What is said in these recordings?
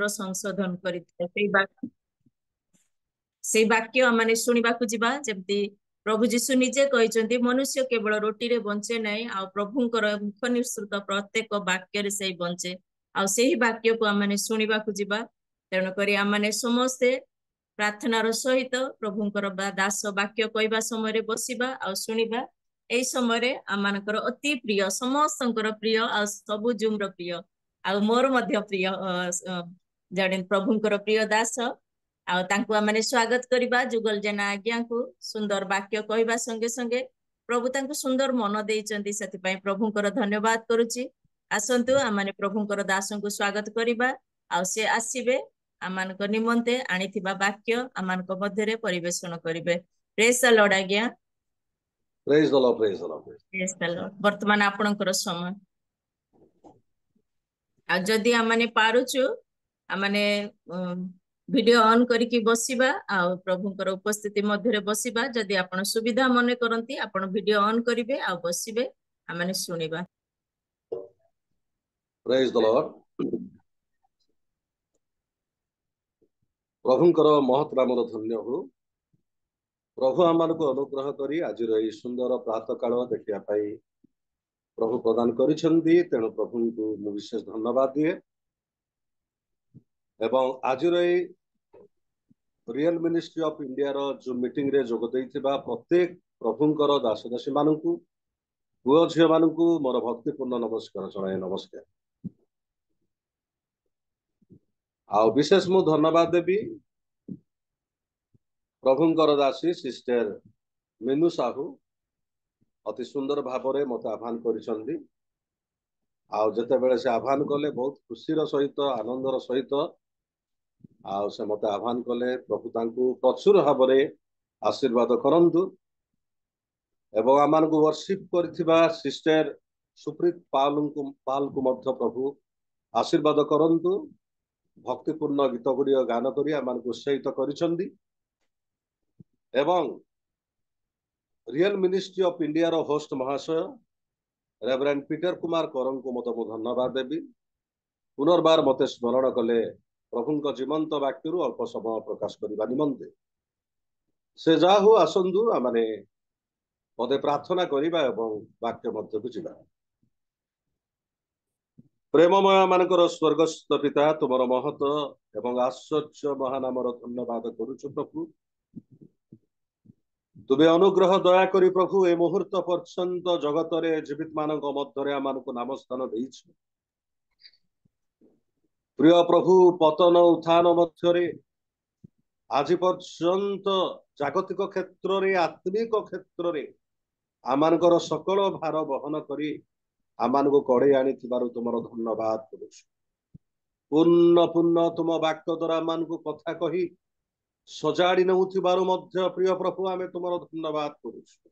मात्र संशोधन करिते से वाक्य आम शुणा जीवा जमती प्रभु जीशु निजे कहते मनुष्य केवल रोटी रे बंचे नहीं आ प्रभुंकर मुख निसृत प्रत्येक वाक्य से बंचे आ वाक्य को आम शुणा जीवा तेणुक आम समस्ते प्रार्थनार सहित प्रभुंकर दास वाक्य कहवा समय बसवा आ शुणा यही समय आमर अति प्रिय समस्त प्रिय आ सबु जूम प्रिय आ मोर मध्य प्रिय जड़े प्रभुंकर प्रिय दास आम स्वागत करवा जुगल जेना आज्ञा को सुंदर वाक्य कहवा संगे संगे प्रभु तांको सुंदर मन देइचंती सेति प्रभुंकर धन्यवाद करुची आसंतु आम प्रभुंकर दास को स्वागत करवा आ से आसीबे आमानक निमंते आनिथिबा वाक्य आमानक मध्यरे परिवेषण करिवे। प्रेज द लॉर्ड आज्ञा। Praise the Lord, praise the Lord, praise the Lord. वर्तमान आपणकर समय आ जदि आमाने पारुचु आमाने वीडियो ऑन करके बसिबा आ प्रभुंकर उपस्थिति मध्यरे बसिबा जदि आपण सुविधा मने करंती आपण वीडियो ऑन करिवे आ बसिबे आमाने सुनिबा। Praise the lord. प्रभुंकर महत् नाम धन्य हो। प्रभु आमान को अनुग्रह करी आज सुंदर प्रातः काल देखा प्रभु प्रदान करिसेंती तेणु प्रभु को मु विशेष धन्यवाद दिए एवं आज रियल मिनिस्ट्री ऑफ इंडिया रो जो मीटिंग रे जोग देइथिबा प्रत्येक प्रभुंकर दास दासी मानकु पुओ झियो मानकु मोर भक्तिपूर्ण नमस्कार जणाए नमस्कार। आ विशेष मु धन्यवाद देवी प्रभुंकर दासी सिस्टर मीनू साहू अति सुंदर भाव में मत आह्वान करिसंती आ जते बेले से आह्वान कले बहुत खुशीर सहित आनंदर सहित आ से मत आह्वान कले प्रभु तांकु प्रचुर भाव में आशीर्वाद करंतु एवं आमान को वर्शिप करथिबा सिस्टर सुप्रीत पाल को मध्य प्रभु आशीर्वाद करंतु भक्तिपूर्ण गीत गुड़ी गान करी आमान को उत्साहित करिसंती एवं रियल मिनिस्ट्री ऑफ इंडिया रो होस्ट महाशय रेवरेंड पीटर कुमार करन को मत मु धन्यवाद देवी पुनर्बार मते स्मरण कले प्रभु जीवंत वाक्य अल्प समय प्रकाश करने निमंते से जाहु आसंतु आमने पदे प्रार्थना करिबा एवं वाक्य मध्य को जिबा। प्रेममय मानकर स्वर्गस्थ पिता तुमर महत एवं आश्चर्य महानामर धन्यवाद करुछु प्रभु तुमे अनुग्रह दया करी प्रभु ए मुहूर्त पर्यंत जगत रे जीवित मानक मध्य आम को नाम स्थान देइछ प्रिय प्रभु पतन उत्थान मध्य आज पर्यंत जागतिक क्षेत्र रे आत्मिक क्षेत्र रे आमानकर सकल भार बहन करी आमान को कड़े आनी तुमर धन्यवाद करुछु पूर्ण पूर्ण तुम वाक्य द्वारा आमान को कथा कही सजाड़ी नउथिबारु मध्य प्रिय प्रभु आमे तुमर धन्यवाद करुछु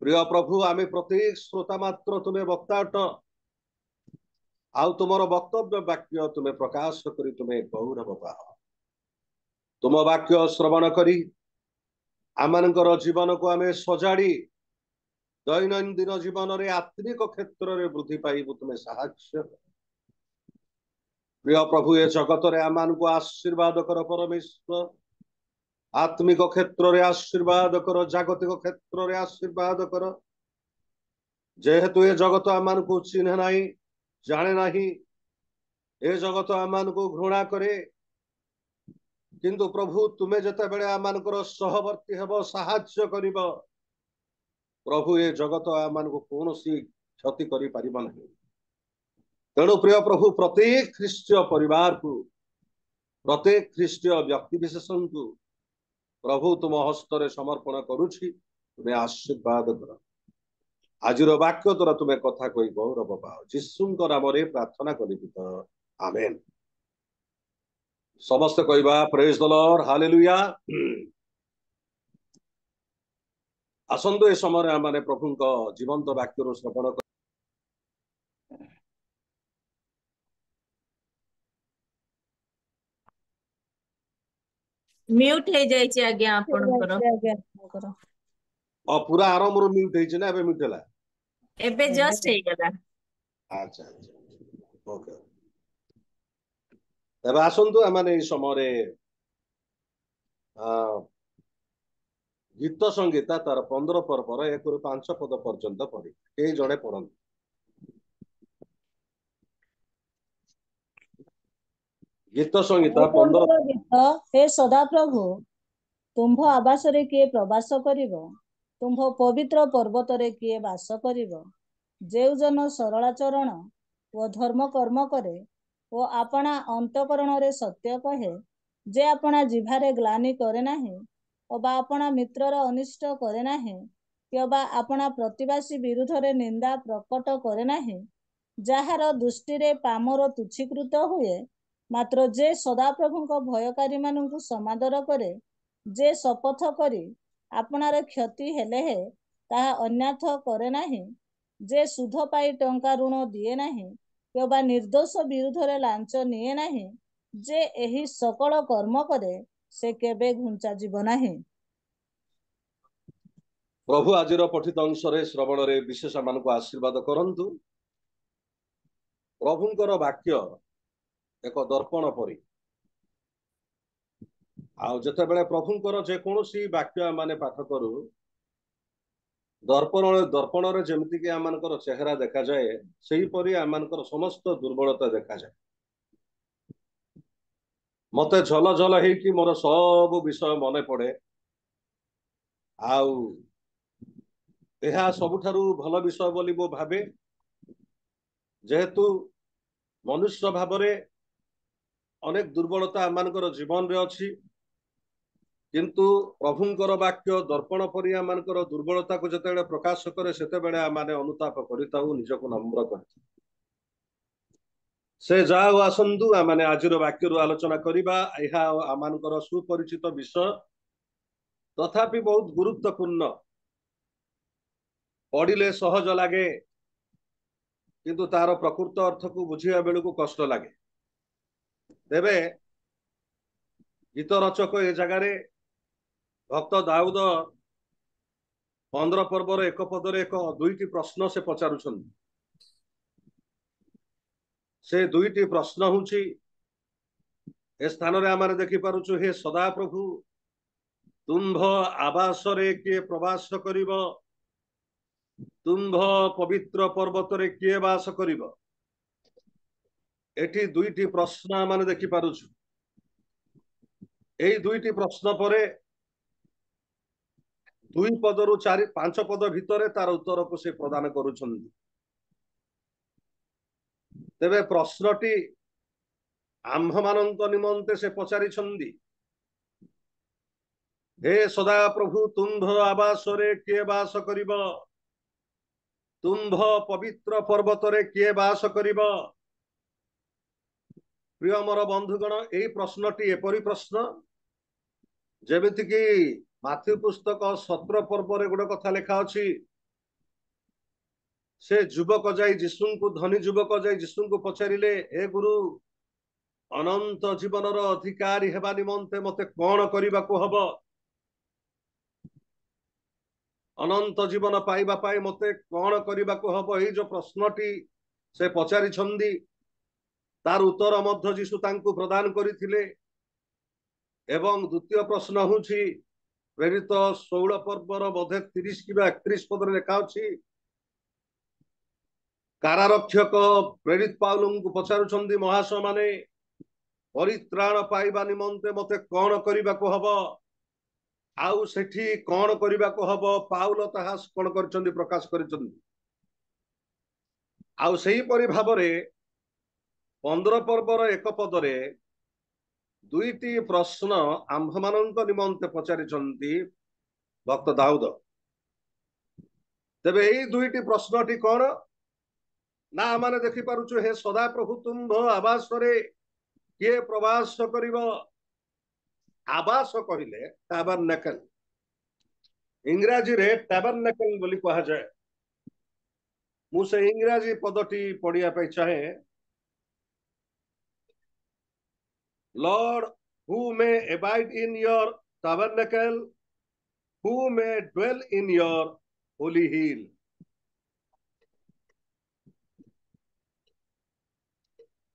प्रिय प्रभु आमे प्रत्येक श्रोता मात्र तुमे वक्ता अट आउ तुमर वक्तव्य वाक्य तुमे प्रकाश करी तुमे गौरव पाओ तुम वाक्य श्रवण करी आमानकर जीवन को आमे सजाड़ी दैनंदिन जीवन रे आत्मिक क्षेत्र रे वृद्धि पाइबु तुमे साहाय्य प्रिय प्रभु ए जगत रे आमान को आशीर्वाद कर परमेश्वर आत्मिक क्षेत्र रे आशीर्वाद कर जागतिक क्षेत्र रे आशीर्वाद कर जेहेतु ए जगत आमान को चिन्ह नहीं जाने नहीं ए जगत आमान को घृणा करे किंतु प्रभु तुमे जते बेले आमानकर सहवर्ती हेब साहाय्य करिब प्रभु ए जगत आमान को कौनसी क्षति करि परिबा नहीं तेणु प्रिय प्रभु प्रत्येक ख्रीष्टीय परिवार को प्रत्येक ख्रीष्टीय व्यक्ति विशेष को प्रभु तुम हस्तर समर्पण करुछि तुम्हें आशीर्वाद कर आज वाक्य द्वारा तुम्हें कथा कही गौरव पाओ जीशु नाम प्रार्थना करी आमेन। समस्त कहवा प्रेज द लॉर्ड हालेलुया। आसंतु ए समय आम प्रभु जीवंत वाक्य श्रवण म्यूट हे जाइछि आज्ञा आपनकर पूरा आरंभ रो म्यूट हे ना एबे म्यूट हला एबे जस्ट हे गला। अच्छा अच्छा ओके तेबे आसंतु आमे समय गीत संगीता तार 15 पर्वर 1 ରୁ 5 पद पर्यंत पढ़ी कई जड़े पढ़ गीत संगीता 15 गीत हे सदाप्रभु तुम्भ आवासरे किए प्रवास करिब तुम्भ पवित्र पर्वतरे किए बास करिब जेउ जन सरलाचरण ओ धर्म कर्म करे ओ आपणा अंतकरणरे सत्य कहे जे आपणा जिभारे ग्लानि करे नाही अबा आपणा मित्रर अनिष्ट करे नाही कि अबा आपणा प्रतिबासी विरुद्धरे निंदा प्रकट करे नाही ଯାହାର ଦୃଷ୍ଟିରେ ପାମର ତୁଚ୍ଛୀକୃତ ହୁଏ ମାତ୍ର ଯେ ସଦାପ୍ରଭୁଙ୍କ ଭୟକାରୀ ମାନଙ୍କୁ ସମାଦର କରେ ଯେ ଶପଥ କରି ଆପଣାର କ୍ଷତି ହେଲେ ହେ ତାହା ଅନ୍ୟାଥ କରେ ନାହିଁ ଯେ ସୁଧ ପାଇ ଟଙ୍କା ଋଣ ଦିଏ ନାହିଁ କିମ୍ବା ନିର୍ଦ୍ଦୋଷ ବିରୁଦ୍ଧରେ ଲାଞ୍ଚ ନିଏ ନାହିଁ ଯେ ଏହି ସକଳ କର୍ମ କରେ ସେ କେବେ ଘୁଞ୍ଚା ଯିବ ନାହିଁ। प्रभु आजिर पठित अंशरे श्रवणरे विशेष मानक आशीर्वाद करंतु प्रभुंकर वाक्य एक दर्पण परी आउ जते बेले प्रभुंकर जे कोनोसी वाक्य माने पाठ करू दर्पण रे जेमति कि आमानकर चेहरा देखा जाए सही परी आमानकर समस्त दुर्बलता देखा जाए मते झल झल हे कि मोर सब विषय मने पड़े आउ एहा सबुठारु भल विषय बोली मो भाबे जेहेतु मनुष्य भावरे अनेक दुर्बलता आमानकर जीवन रे अछि किंतु प्रभुंकर वाक्य दर्पण परी आमानकर दुर्बलता को जते प्रकाश करे सेते बेले आमाने अनुताप करिताउ निजको नम्र करता से जाओ आसंतु आमाने आजिर वाक्य रु आलोचना करिबा एहा आमानकर सुपरिचित विषय तथापि बहुत गुरुत्वपूर्ण पढ़िले सहज लगे किंतु तार प्रकृत अर्थ को बुझिया बेलू को कष्ट लगे तेबे गीत रचक ए जगार भक्त दाऊद 15 पर्वर 1 पदरे एक दुईटी प्रश्न से पचारुछन से दुईटी प्रश्न हुची ए स्थान रे आमारे देखि पारुछु हे सदा प्रभु तुम्भ आवास रे किए प्रवास करिब तुम्भ पवित्र पर्वत रे किए वास करिब एठी दुईटी प्रश्न आमाने देखि पारुछु एई दुईटी प्रश्न परे दुई पदरु 4-5 पद भितरे तार उत्तर को से प्रदान करुछन्ति तेबे प्रश्नटी आम्भ मानक निमंते से पचारि छन्ति हे सदा प्रभु तुम्भ आवास रे किए वास करिब तुम्भ पवित्र पर्वत रे किए वास करिब प्रिय मोर बंधुगण एई प्रश्नटी एपरि प्रश्न जेमिति कि माथ्यू पुस्तक 17 पर्व रे गोटे कथा लेखा अछि से युवक जाई यीशु को धनी युवक जाई यीशु को पचारिले हे गुरु अनंत जीवन रो अधिकारी हेबा निमंते मते कोन करिबा को हबो अनंत जीवन पाइबा पाई मते कोन करिबा को हबो एई जो प्रश्नटी से पचारि छन्दी तार उत्तर मध्य यीशु तांको प्रदान करिथिले एवं द्वितीय प्रश्न हुछि प्रेरित 16 पर्वर बोधे 30 कि 31 पद रे लेखा अछि कारारक्षक प्रेरित पाउलु को पचारुछन्दी महाशय माने परित्राण पाइबा निमंते मते कोन करिबा को हबो आउ सेठी कोन करिबा को हबो पाउल ताहा कोन करछन्दी प्रकाश करछन्दी आउ सेही परि भाबरे 15 पर्वर 1 पदरे दुईटी प्रश्न आम्भ मानक निमंते पचारि छन्ती भक्त दाऊद तेबे एई दुईटी प्रश्नटी कोन ना माने देखि पारुछु हे सदा प्रभु तुम्भ आवास रे किए प्रवास करिब आवास कहिले टैबरनेकल इंग्रजी रे टैबरनेकल बोली कहा जाए मु से इंग्रजी पदटी पढ़िया पे चाहे Lord, who may abide in your tabernacle, who may dwell in your holy hill.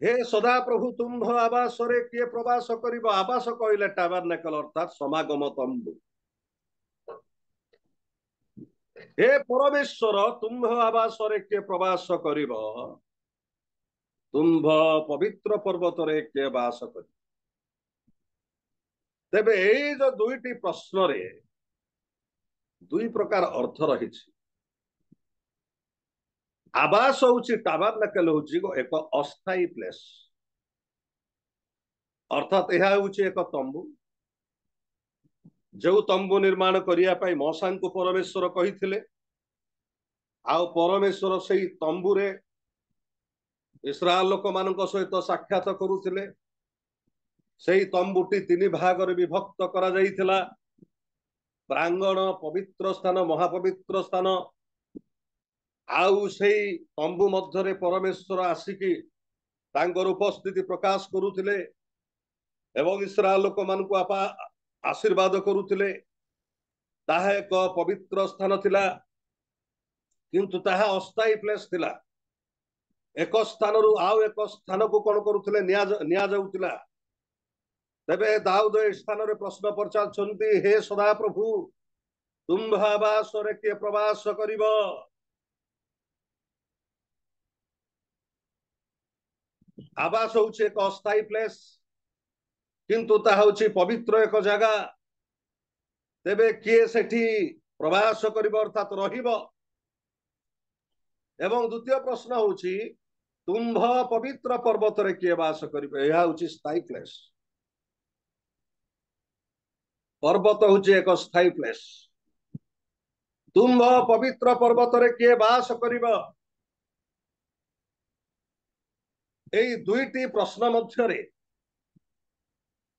हे सदा प्रभु तुम्भ आवासरे किए प्रवास करिब। आवास कहले टाबरनेकल अर्थात समागम तंबू। हे परमेश्वर तुम्भ आवासरे किए प्रवास करिब। तुम्भ पवित्र पर्वतरे किए वास करिब। तेबे एई जो दुईटी प्रश्न रे दुई प्रकार अर्थ रही। आवास होची टाबरनेकल होची एक अस्थायी प्लेस अर्थात यह होची एक तंबू जो तंबू निर्माण करिया पाई मौसा को परमेश्वर कही आउ परमेश्वर से तंबू रे इस्राएल लोक मान सहित साक्षात करुले। से तंबूटी तीन भाग विभक्त करा जाइथिला। प्रांगण पवित्र स्थान महापवित्र स्थान आउ से तंबू मध्य परमेश्वर आसिकी तांकर उपस्थिति प्रकाश करुले एवं इस्राएल लोक मान को आपा आशीर्वाद करुले। ताहा एक पवित्र स्थान थिला किंतु ताहा अस्थायी प्लेस थिला। एक स्थान रु आउ एक स्थान को कौन करुले निया जाउतिला। तेबे दाऊद ए स्थान रे प्रश्न पचारछन्ती हे सदा प्रभु तुम्भ आवासरे किए प्रवास करिब। आवास होउछि एक अस्थायी प्लेस किंतु ता होउछि पवित्र एक जगह। तेबे किए सेठी प्रवास करिब अर्थात रहिब। एवं द्वितीय प्रश्न होउछि तुम्भ पवित्र पर्वत रे किए वास करिब। यह होउछि स्थायी प्लेस। पर्वत होउछि एक स्थायी प्लेस। तुम्भ पवित्र पर्वत रे किए वास करिब। एई दुईटी प्रश्न मध्य रे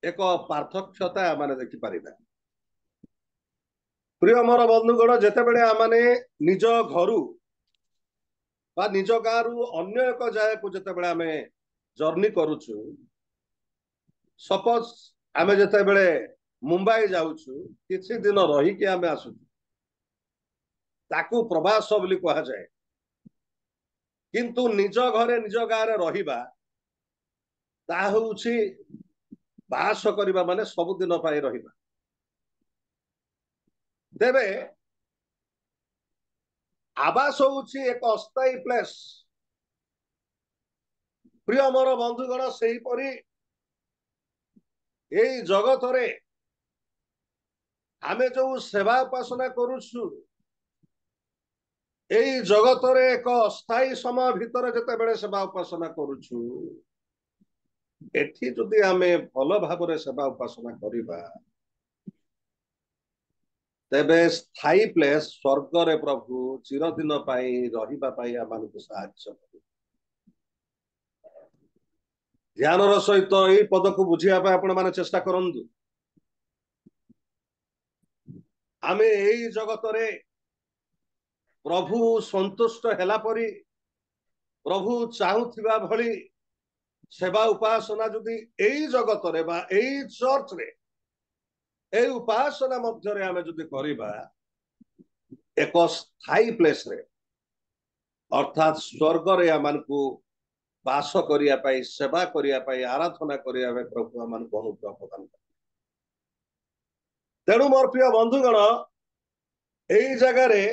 एक पार्थक्यता माने देखि परिबा। प्रिय मोर बंधुगण जेतेबेले आमाने निज घरु बा निज गारु अन्य एक जगह को जेतेबेले आमे जर्नी करूछु। सपोज आमे जेतेबेले मुंबई जाउछु किछि दिन रही कि आमे आसु ताकू प्रवास बोली कहा जाए। किंतु निज घरे निज गारे रहिबा ता होउछि बास करिबा माने सब दिन पाई रहिबा। तेबे आवास होउछि एक अस्थायी प्लेस। प्रिय मोर बंधुगण सेही परी एई जगत रे आमे जो सेवा उपासना करूछु एई जगत रे एक अस्थायी समय भीतर जेतेबेले सेवा उपासना करूछु एठी जदि आमे भल भाबरे सेवा उपासना करिबा तेबे स्थायी प्लेस स्वर्ग रे प्रभु चिरदिन पाई रहिबा पाई आमानकु साहाय्य करिबे। ध्यानर सहित एई पद को बुझिया पाई आपण माने चेष्टा करंतु। आमे एई जगत रे प्रभु संतुष्ट हेला परी प्रभु चाहुथिबा भली सेवा उपासना जदि एई जगत रे बा एई चर्च रे ए उपासना मध्य रे आमे जदि करिबा एक स्थायी प्लेस रे अर्थात स्वर्ग रे आमानकु वास करिया पाई सेवा करिया पाई आराधना करिया पाई प्रभु आमानकु अनुग्रह प्रदान करे। तेणु मोर प्रिय बंधुगण एई जगह रे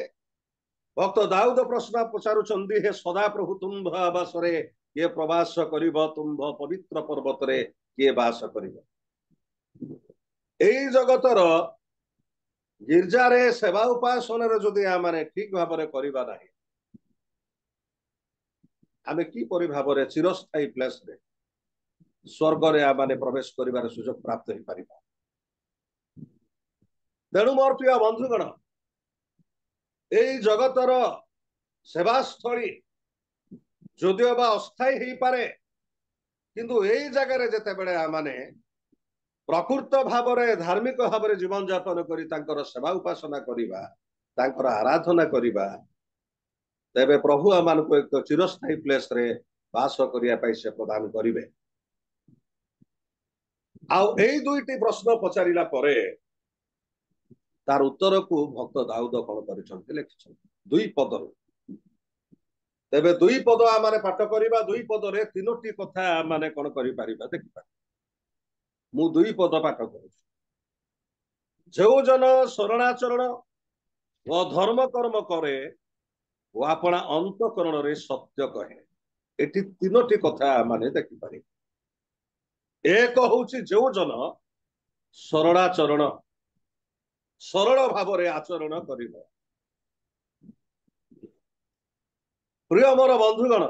भक्त दाऊद प्रश्न पचारुचंदी हे सदा प्रभु तुम्भ आवासरे किए प्रवास करिब। तुम्भ पवित्र पर्वत रे किए वास करिब। एई जगतर गिरजा रे सेवा उपासना रे जदि आमाने ठीक भाबरे करिबा नाही आमे की परि भाबरे चिरस्थायी प्लेस रे स्वर्ग रे आमाने प्रवेश करिबार सुयोग प्राप्त होई परिबा। तेणु मोर प्रिय बंधुगण एई जगतर सेवास्थली जदिओ बा अस्थायी हेई पारे किंतु एई जगह रे जेतेबेले आमाने प्रकृत भाव में धार्मिक भाव में जीवन यापन करी तांकर सेवा उपासना करिबा तांकर आराधना करिबा तेबे प्रभु आमान को एक चिरस्थायी प्लेस रे वास करिया पाई से प्रदान करिवे। आउ एई दुईटी प्रश्न पचारिला परे तार उत्तर को भक्त दाऊद कौन करिसंती लिखिसंती दुई पदर। तेबे दुई पद आमाने पाठ करिबा दुई पदरे तीनोटी कथा माने कोन करि पारिबा देखिबा मु दुई पद पाठ करू जो जन शरणाचरण व धर्म कर्म करे वो अपना अंतकरण रे सत्य कहे एटी तीनोटी कथा माने देखि पारि एक होउची जो जन शरणाचरण सरल भाव रे आचरण करिबो प्रिय मोर बंधुगण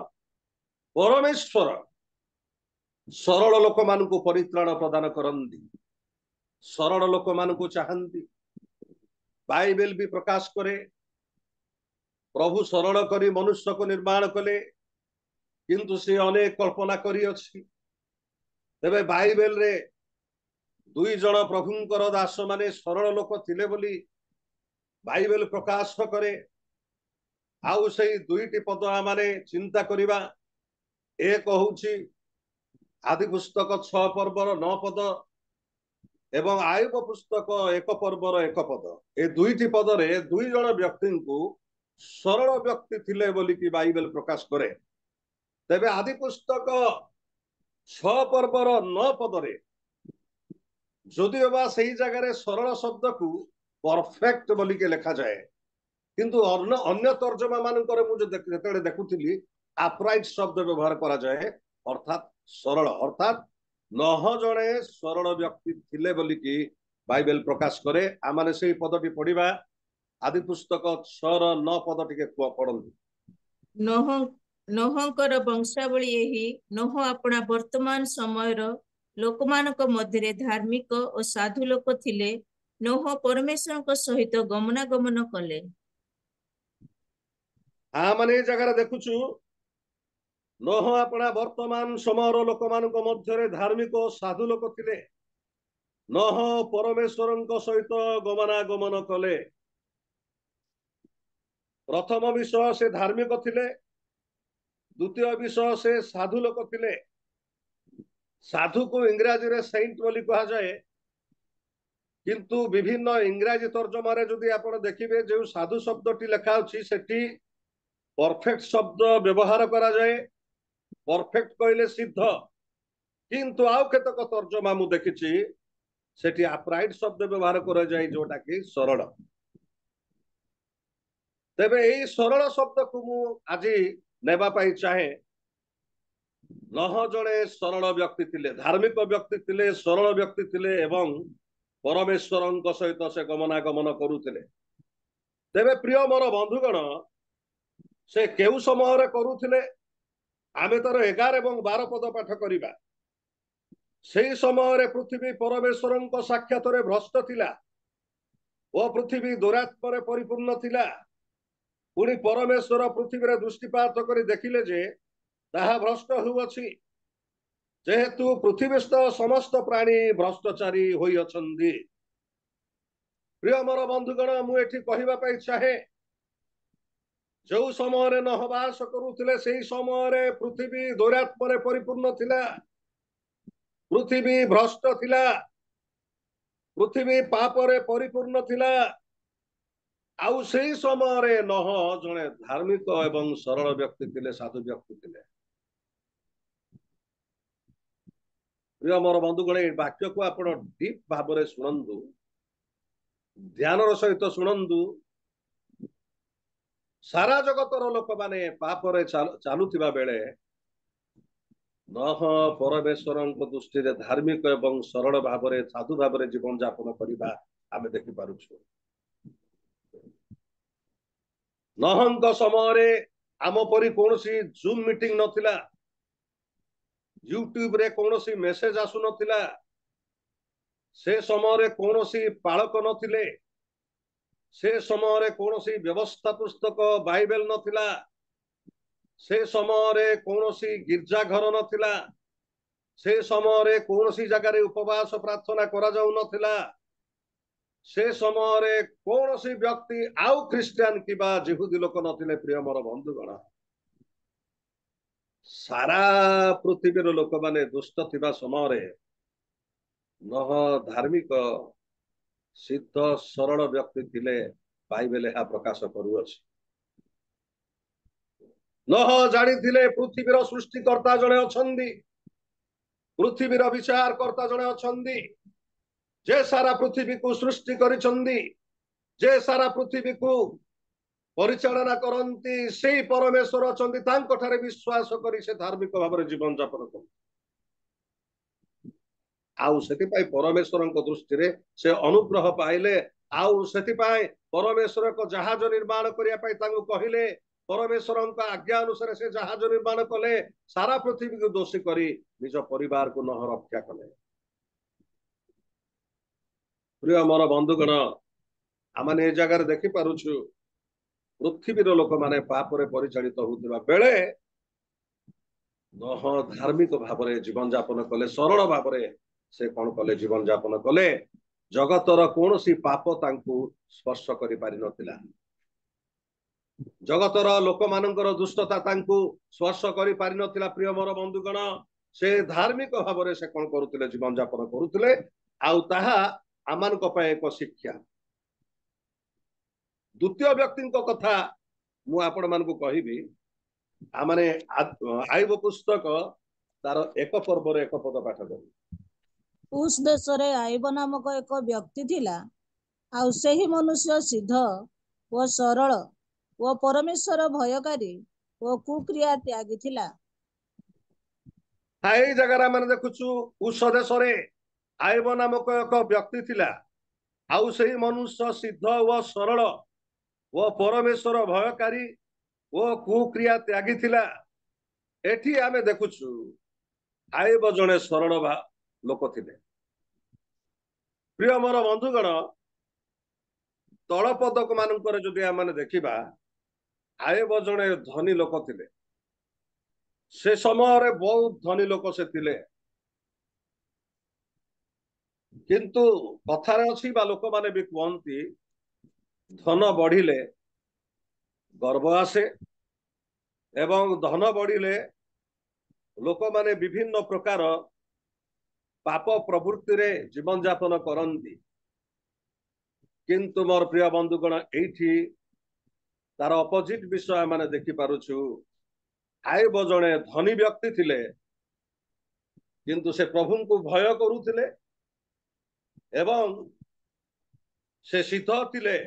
परमेश्वर सरल लोक मानकु परित्राण प्रदान करंती सरल लोक मानकु चाहंती बाइबल भी प्रकाश करे प्रभु सरल करी मनुष्य को निर्माण कले किंतु से अनेक कल्पना करी अछि तेबे बाइबल रे दुई जन प्रभुंकर दास माने सरल लोक थिले बोली बाइबल प्रकाश करे आउ सही दुईटी पद माने चिंता करिबा एक होउची आदि पुस्तक 6 पर्वर 9 पद एवं आयुब पुस्तक 1 पर्वर 1 पद ए दुईटी पद रे दुई जन व्यक्ति को सरल व्यक्ति थिले बोली कि बाइबल प्रकाश करे तेबे आदि पुस्तक 6 पर्वर 9 पद रे जदिओ बा सही जगह रे सरल शब्द को परफेक्ट बोली के लिखा जाए किंतु अन्य तर्जमा मानकर मु जेतेबेले देखुथिली अपराइट शब्द व्यवहार करा जाए अर्थात सरल अर्थात नह जणे सरल व्यक्ति थिले बोली कि बाइबल प्रकाश करे आमाने सेही पदटी पढ़िबा आदि पुस्तक 6 9 पद टिके पढ़ंतु नोह नोहंकर वंशावली एही नोह अपना वर्तमान समयर लोकमानक मध्यरे धार्मिक और साधु लोक थिले नोह परमेश्वर सहित गमनागमन कले आमाने जगह देखुछु नोह अपना वर्तमान समयर लोक मानक मध्यरे धार्मिक और साधु लोक थिले नोह परमेश्वर सहित गमनागमन कले प्रथम विषय से धार्मिक थिले द्वितीय विषय से साधु लोक थिले साधु को इंग्राजी रे सेंट बोली कहा जाए किंतु विभिन्न इंग्राजी तर्जमा रे जदि आपण देखिबे जे साधु शब्दटी लिखा अछि सेठी परफेक्ट शब्द व्यवहार करा जाए परफेक्ट कहले सिद्ध किंतु आउ केतक तर्जमा मु देखिछि सेठी अपराइट शब्द व्यवहार करा जाए जोटा कि सरल तेबे एई सरल शब्द को मु आज नेबा पाई चाहे नह जणे सरल व्यक्ति थिले धार्मिक व्यक्ति थिले सरल व्यक्ति थिले एवं परमेश्वर सहित से गमनागमन करुथिले तेबे प्रिय मोर बंधुगण से केउ समय रे करुथिले आमे तर 11 एवं 12 पद पाठ करिबा सेही समय रे पृथ्वी परमेश्वर साक्षात रे भ्रष्ट थिला ओ पृथ्वी दुरात्मा रे परिपूर्ण थिला पुणी परमेश्वर पृथ्वी रे दृष्टिपात करी देखिले जे ताहा भ्रष्ट होउअछि जेहेतु पृथ्वीस्थ समस्त प्राणी भ्रष्टाचारी होई अछंदी प्रिय मोर बंधुगण मु एठी कहिबा पाई चाहे जो समय रे नहवास करुथिले सेही समय रे पृथ्वी दुरात्मा रे परिपूर्ण थिला पृथ्वी भ्रष्ट थिला पृथ्वी पाप रे परिपूर्ण थिला आउ सेही समय रे नह जणे धार्मिक एवं सरल व्यक्ति थिले साधु व्यक्ति थिले प्रिय मोर बंधुगण ए वाक्य को आपण डीप भाव रे सुनंदु ध्यान सहित शुणु सारा जगतर लोक माने पाप रे चालुथिबा बेले नह परमेश्वर दृष्टि रे धार्मिक एवं सरल भाव रे साधु भाव रे जीवन यापन करिबा आमे देखि पारुछु नहंक समय रे आम परी कोनोसी जूम मीटिंग नथिला यूट्यूब रे कोनोसी मेसेज आसु नथिला से समय रे कोनोसी पालक नथिले से समय रे कोनोसी व्यवस्था पुस्तक बाइबल नथिला से समय रे कोनोसी गिरजा घर नथिला से समय रे कोनोसी जगह रे उपवास प्रार्थना करा जाउ नथिला से समय रे कोनोसी व्यक्ति आउ क्रिश्चियन किबा जिहुदी लोक नथिले प्रिय मोर बंधुगण सारा पृथ्वी रो लोक माने दुष्ट थिबा समय रे नह धार्मिक सिद्ध सरल व्यक्ति थिले बाइबल ଏହା प्रकाश करूअछि ନହ ଜାଣିଥିଲେ ପୃଥିବୀର ସୃଷ୍ଟିକର୍ତ୍ତା ଜଣେ ଅଛନ୍ତି, ପୃଥିବୀର ବିଚାରକର୍ତ୍ତା ଜଣେ ଅଛନ୍ତି, ଯେ ସାରା ପୃଥିବୀକୁ ସୃଷ୍ଟି କରିଛନ୍ତି, ଯେ ସାରା ପୃଥିବୀକୁ ପରିଚାଳନା କରନ୍ତି, ସେଇ ପରମେଶ୍ୱର ଅଛନ୍ତି। ତାଙ୍କଠାରେ ବିଶ୍ୱାସ କରି ସେ ଧାର୍ମିକ ଭାବରେ ଜୀବନ ଯାପନ କରନ୍ତି। ଆଉ ସେଥିପାଇଁ ପରମେଶ୍ୱରଙ୍କ ଦୃଷ୍ଟିରେ ସେ ଅନୁଗ୍ରହ ପାଇଲେ। ଆଉ ସେଥିପାଇଁ ପରମେଶ୍ୱର ଏକ ଜାହାଜ ନିର୍ମାଣ କରିବା ପାଇଁ ତାଙ୍କୁ କହିଲେ। ପରମେଶ୍ୱରଙ୍କ ଆଜ୍ଞା ଅନୁସାରେ ସେ ଜାହାଜ ନିର୍ମାଣ କଲେ। ସାରା ପୃଥିବୀକୁ ଦୋଷୀ କରି ନିଜ ପରିବାରକୁ ନହ ରକ୍ଷା କଲେ। ପ୍ରିୟ ମୋର ବନ୍ଧୁଗଣ, ଆମେ ଏ ଜାଗାରେ ଦେଖିପାରୁଛୁ ପୃଥିବୀର ଲୋକମାନେ ପାପରେ ପରିଚାଳିତ ହେଉଥିବା ବେଳେ ନହ ଧାର୍ମିକ ଭାବରେ ଜୀବନ ଯାପନ କଲେ, ସରଳ ଭାବରେ ସେ କଣ କଲେ? ଜୀବନ ଯାପନ କଲେ। ଜଗତର କୌଣସି ପାପ ତାଙ୍କୁ ସ୍ପର୍ଶ କରିପାରିନଥିଲା। ଜଗତର ଲୋକମାନଙ୍କର ଦୁଷ୍ଟତା ତାଙ୍କୁ ସ୍ପର୍ଶ କରିପାରିନଥିଲା। ପ୍ରିୟ ମୋର ବନ୍ଧୁଗଣ, ସେ ଧାର୍ମିକ ଭାବରେ ସେ କଣ କରୁଥିଲେ? ଜୀବନ ଯାପନ କରୁଥିଲେ। ଆଉ ତାହା ଆମମାନଙ୍କ ପାଇଁ ଏକ ଶିକ୍ଷା। ଦ୍ୱିତୀୟ ବ୍ୟକ୍ତିଙ୍କ କଥା ମୁଁ ଆପଣ ମାନଙ୍କୁ କହିବି। ଆମେ ଆଇବ ପୁସ୍ତକ ତାର 1 ପର୍ବରେ 1 ପଦ ପାଠ କରୁ। ଉସ୍ ଦେଶରେ ଆଇବ ନାମକ ଏକ ବ୍ୟକ୍ତି ଥିଲା। ଆଉ ସେହି ମନୁଷ୍ୟ ସିଦ୍ଧ ଓ ସରଳ ଓ ପରମେଶ୍ୱର ଭୟକାରୀ ଓ କୁକ୍ରିୟା ତ୍ୟାଗୀ ଥିଲା। ଏଇ ଜାଗାରେ ଆମେ ଦେଖୁଛୁ ଉଷ ଦେଶରେ ଆଇବ ନାମକ ଏକ ବ୍ୟକ୍ତି ଥିଲା। ଆଉ ସେହି ମନୁଷ୍ୟ ସିଦ୍ଧ ଓ ସରଳ ଓ ପରମେଶ୍ୱର ଭୟକାରୀ ଓ କୁକ୍ରିୟା ତ୍ୟାଗୀ ଥିଲା। ଏଠି ଆମେ ଦେଖୁଛୁ ଆଇବ ଜଣେ ସରଳ ଲୋକ ଥିଲେ। ପ୍ରିୟ ମୋର ବନ୍ଧୁଗଣ, ତଳ ପଦକ ମାନଙ୍କରେ ଯଦି ଆମେ ଦେଖିବା, ଆଇବ ଜଣେ ଧନୀ ଲୋକ ଥିଲେ। ସେ ସମୟରେ ବହୁତ ଧନୀ ଲୋକ ସେ ଥିଲେ। କିନ୍ତୁ କଥାରେ ଅଛି ବା ଲୋକମାନେ ବି କୁହନ୍ତି, ଧନ ବଢିଲେ ଗର୍ବ ଆସେ ଏବଂ ଧନ ବଢିଲେ ଲୋକମାନେ ବିଭିନ୍ନ ପ୍ରକାର ପାପ ପ୍ରବୃତ୍ତିରେ ଜୀବନ ଯାପନ କରନ୍ତି। କିନ୍ତୁ ମୋର ପ୍ରିୟ ବନ୍ଧୁଗଣ, ଏଇଠି ତାର ଅପୋଜିଟ ବିଷୟ ଆମେ ଦେଖିପାରୁଛୁ। ଆଇବ ଜଣେ ଧନୀ ବ୍ୟକ୍ତି ଥିଲେ, କିନ୍ତୁ ସେ ପ୍ରଭୁଙ୍କୁ ଭୟ କରୁଥିଲେ ଏବଂ ସେ ସିଦ୍ଧ ଥିଲେ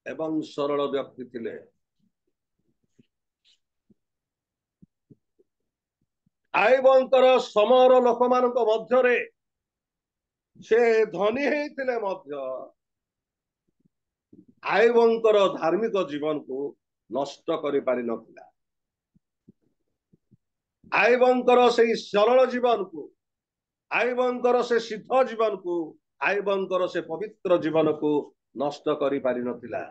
ଏବଂ ସରଳ ବ୍ୟକ୍ତି ଥିଲେ। ଆଇବଙ୍କର ସମୟର ଲୋକମାନଙ୍କ ମଧ୍ୟରେ ସେ ଧନୀ ହେଇଥିଲେ ମଧ୍ୟ ଆଇବଙ୍କର ଧାର୍ମିକ ଜୀବନକୁ ନଷ୍ଟ କରିପାରିନଥିଲା। ଆଇବଙ୍କର ସେଇ ସରଳ ଜୀବନକୁ, ଆଇବଙ୍କର ସେ ସିଦ୍ଧ ଜୀବନକୁ, ଆଇବଙ୍କର ସେ ପବିତ୍ର ଜୀବନକୁ ନଷ୍ଟ କରିପାରିନଥିଲା।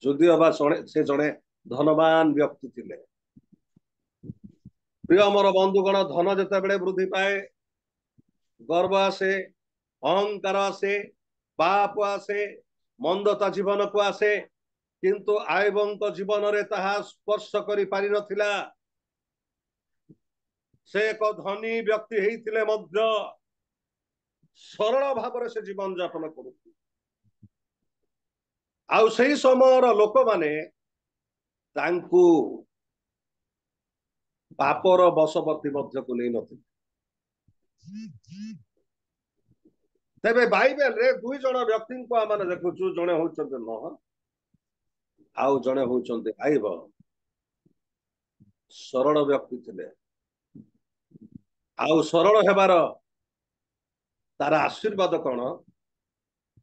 ଯଦିଓ ବା ସେ ଜଣେ ଧନବାନ ବ୍ୟକ୍ତି ଥିଲେ। ପ୍ରିୟ ମୋର ବନ୍ଧୁଗଣ, ଧନ ଯେତେବେଳେ ବୃଦ୍ଧି ପାଏ, ଗର୍ବ ଆସେ, ଅହଙ୍କାର ଆସେ, ପାପ ଆସେ, ମନ୍ଦତା ଜୀବନକୁ ଆସେ। କିନ୍ତୁ ଆଇବଙ୍କ ଜୀବନରେ ତାହା ସ୍ପର୍ଶ କରିପାରିନଥିଲା। ସେ ଏକ ଧନୀ ବ୍ୟକ୍ତି ହେଇଥିଲେ ମଧ୍ୟ ସରଳ ଭାବରେ ସେ ଜୀବନ ଯାପନ କରୁଥିଲେ। ଆଉ ସେହି ସମୟର ଲୋକମାନେ ତାଙ୍କୁ ପାପର ବଶବର୍ତ୍ତୀ ମଧ୍ୟକୁ ନେଇନଥିଲେ। ତେବେ ବାଇବେଲରେ 2 ଜଣ ବ୍ୟକ୍ତିଙ୍କୁ ଆମେ ଦେଖୁଛୁ। ଜଣେ ହଉଛନ୍ତି ନହ, ଆଉ ଜଣେ ହଉଛନ୍ତି ଆଇବ। ସରଳ ବ୍ୟକ୍ତି ଥିଲେ। ଆଉ ସରଳ ହେବାର ତାର ଆଶୀର୍ବାଦ କଣ?